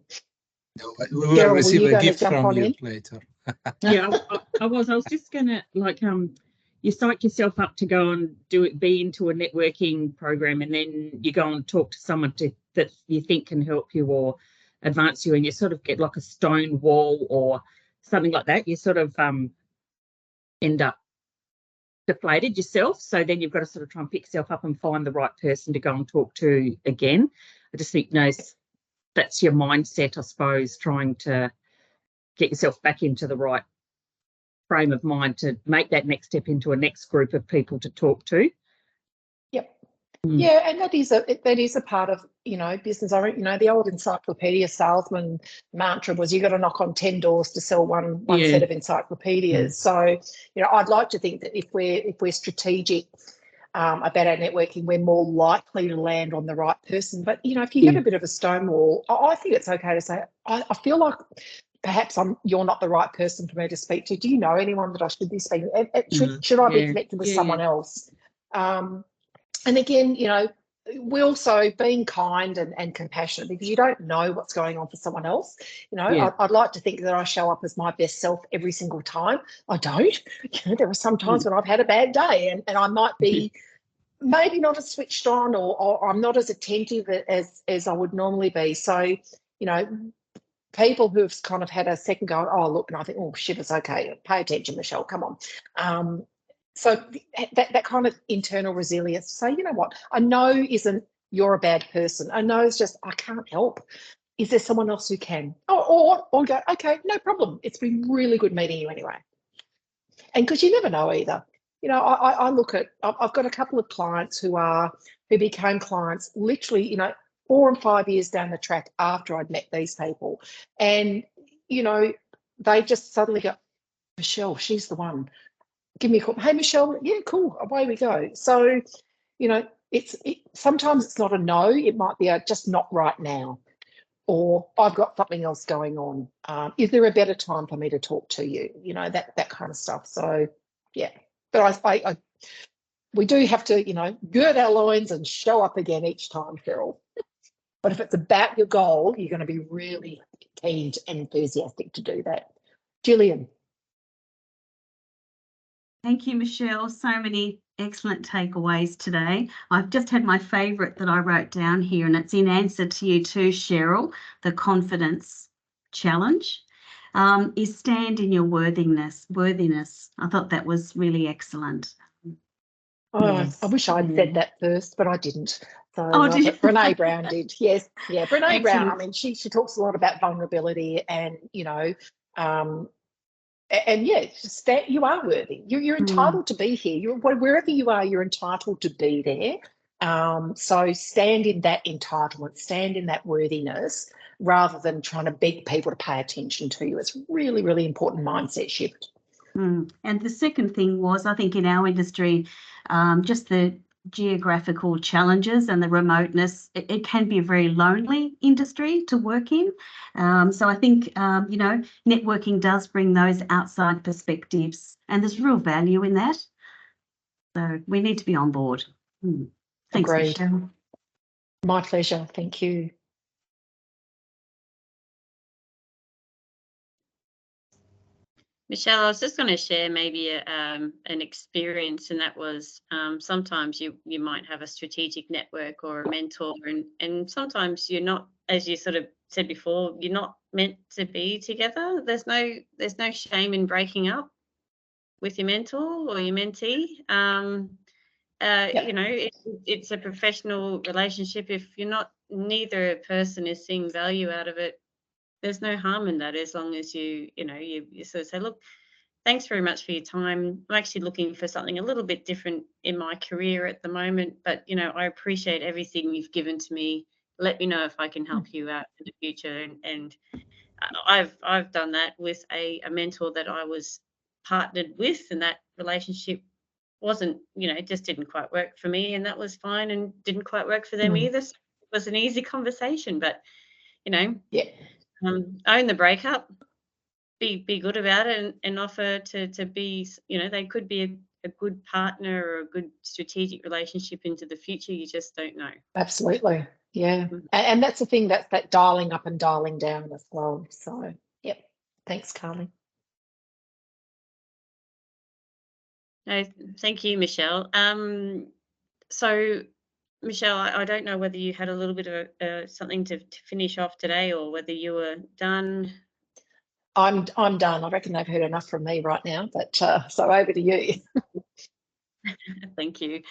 No, we will receive a gift from you later. Yeah, I was just going to, like, you psych yourself up to go and be into a networking program, and then you go and talk to someone that you think can help you or advance you, and you sort of get like a stone wall or something like that. You sort of end up deflated yourself. So then you've got to sort of try and pick yourself up and find the right person to go and talk to again. I just think, that's your mindset, I suppose, trying to get yourself back into the right frame of mind to make that next step into a next group of people to talk to. Yep. Yeah, and that is a part of, you know, business. The old encyclopedia salesman mantra was, you got to knock on 10 doors to sell one set of encyclopedias. So, you know, I'd like to think that if we're strategic about our networking, we're more likely to land on the right person. But, you know, if you get a bit of a stonewall, I think it's okay to say, I feel like perhaps you're not the right person for me to speak to. Do you know anyone that I should be speaking to? Should I be connected with someone else? And again, you know, we also being kind and compassionate, because you don't know what's going on for someone else. You know, I'd like to think that I show up as my best self every single time. I don't. You know, there are some times when I've had a bad day and I might be maybe not as switched on, or I'm not as attentive as I would normally be. So, you know, people who've kind of had a second go, oh, look, and I think, oh, shit, it's okay. Pay attention, Michelle, come on. So that kind of internal resilience to say, you know what, I know isn't you're a bad person. I know it's just I can't help. Is there someone else who can? Or go, okay, no problem. It's been really good meeting you anyway. And because you never know either. You know, I look at, I've got a couple of clients who became clients literally, you know, 4 and 5 years down the track after I'd met these people. And, you know, they just suddenly go, Michelle, she's the one. Give me a call. Hey, Michelle. Yeah, cool. Away we go. So, you know, sometimes it's not a no. It might be just not right now, or I've got something else going on. Is there a better time for me to talk to you? You know, that kind of stuff. So, yeah. But we do have to, you know, gird our loins and show up again each time, Cheryl. But if it's about your goal, you're going to be really keen and enthusiastic to do that. Gillian. Thank you, Michelle. So many excellent takeaways today. I've just had my favourite that I wrote down here, and it's in answer to you too, Cheryl. The confidence challenge is stand in your worthiness. I thought that was really excellent. Oh, Yes. I wish I'd said that first, but I didn't. So, Oh, did you? but Brene Brown did. Yes, yeah, Brene Brown. I Excellent. mean, she talks a lot about vulnerability, and and yeah, just that you are worthy. You're entitled to be here. You're wherever you are. You're entitled to be there. So stand in that entitlement, stand in that worthiness, rather than trying to beg people to pay attention to you. It's really, really important mindset shift. And the second thing was, I think in our industry, just the geographical challenges and the remoteness, it can be a very lonely industry to work in. So I think, networking does bring those outside perspectives, and there's real value in that. So we need to be on board. Thanks, Agreed. Michelle. My pleasure. Thank you. Michelle, I was just going to share maybe an experience, and that was sometimes you might have a strategic network or a mentor, and sometimes you're not, as you sort of said before, you're not meant to be together. There's no shame in breaking up with your mentor or your mentee. It's a professional relationship. If you're not, neither person is seeing value out of it, there's no harm in that, as long as you sort of say, look, thanks very much for your time. I'm actually looking for something a little bit different in my career at the moment, but I appreciate everything you've given to me. Let me know if I can help you out in the future. And I've done that with a mentor that I was partnered with, and that relationship wasn't, it just didn't quite work for me, and that was fine, and didn't quite work for them either. So it was an easy conversation, but own the breakup, be good about it, and offer to be, they could be a good partner or a good strategic relationship into the future. You just don't know. Absolutely. Yeah. And that's the thing, that's that dialing up and dialing down as well. So, yep. Thanks, Carly. No, thank you, Michelle. So, Michelle, I don't know whether you had a little bit of something to finish off today, or whether you were done. I'm done. I reckon they've heard enough from me right now, but so over to you. Thank you.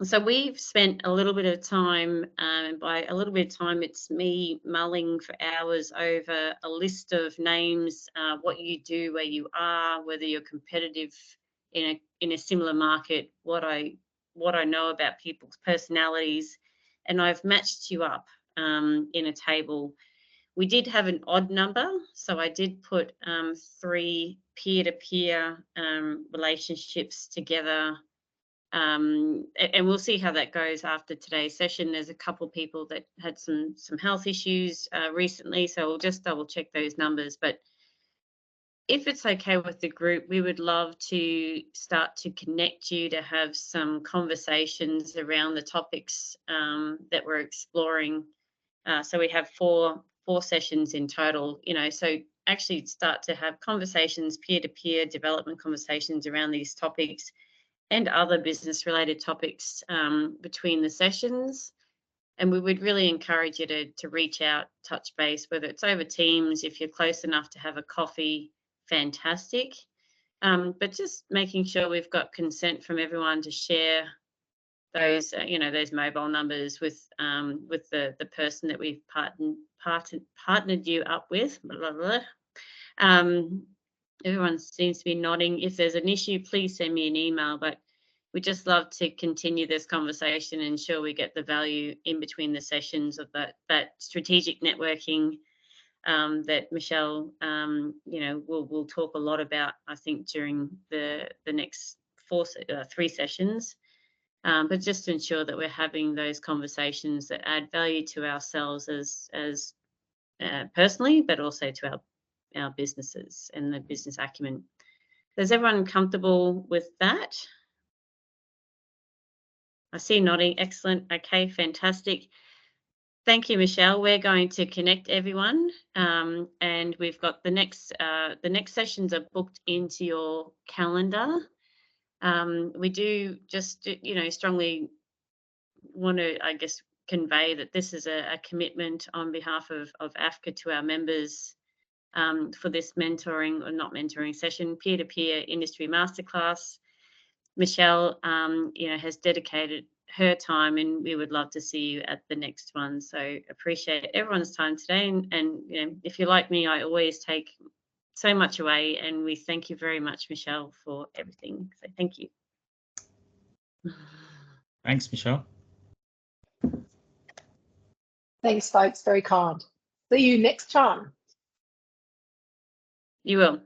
So we've spent a little bit of time, and by a little bit of time, it's me mulling for hours over a list of names, what you do, where you are, whether you're competitive in a similar market, what I know about people's personalities, and I've matched you up in a table. We did have an odd number, so I did put 3 peer-to-peer relationships together, and we'll see how that goes after today's session. There's a couple of people that had some health issues recently, so we'll just double check those numbers. But if it's okay with the group, we would love to start to connect you to have some conversations around the topics that we're exploring. So we have four sessions in total, so actually start to have conversations, peer-to-peer development conversations around these topics and other business related topics between the sessions. And we would really encourage you to reach out, touch base, whether it's over Teams, if you're close enough to have a coffee, fantastic. But just making sure we've got consent from everyone to share those, those mobile numbers with the person that we've partnered you up with. Blah, blah, blah. Everyone seems to be nodding. If there's an issue, please send me an email. But we just love to continue this conversation and ensure we get the value in between the sessions of that strategic networking that Michelle, we'll talk a lot about, I think, during the next 3 sessions. But just to ensure that we're having those conversations that add value to ourselves as personally, but also to our businesses and the business acumen. Is everyone comfortable with that? I see nodding. Excellent. Okay, fantastic. Thank you, Michelle. We're going to connect everyone, and we've got the next sessions are booked into your calendar. We do just, strongly want to, I guess, convey that this is a commitment on behalf of AFCA to our members for this mentoring, or not mentoring session, peer-to-peer industry masterclass. Michelle, has dedicated her time, and we would love to see you at the next one. So appreciate everyone's time today. And if you're like me, I always take so much away, and we thank you very much, Michelle, for everything. So thank you. Thanks, Michelle. Thanks, folks. Very kind. See you next time. You will.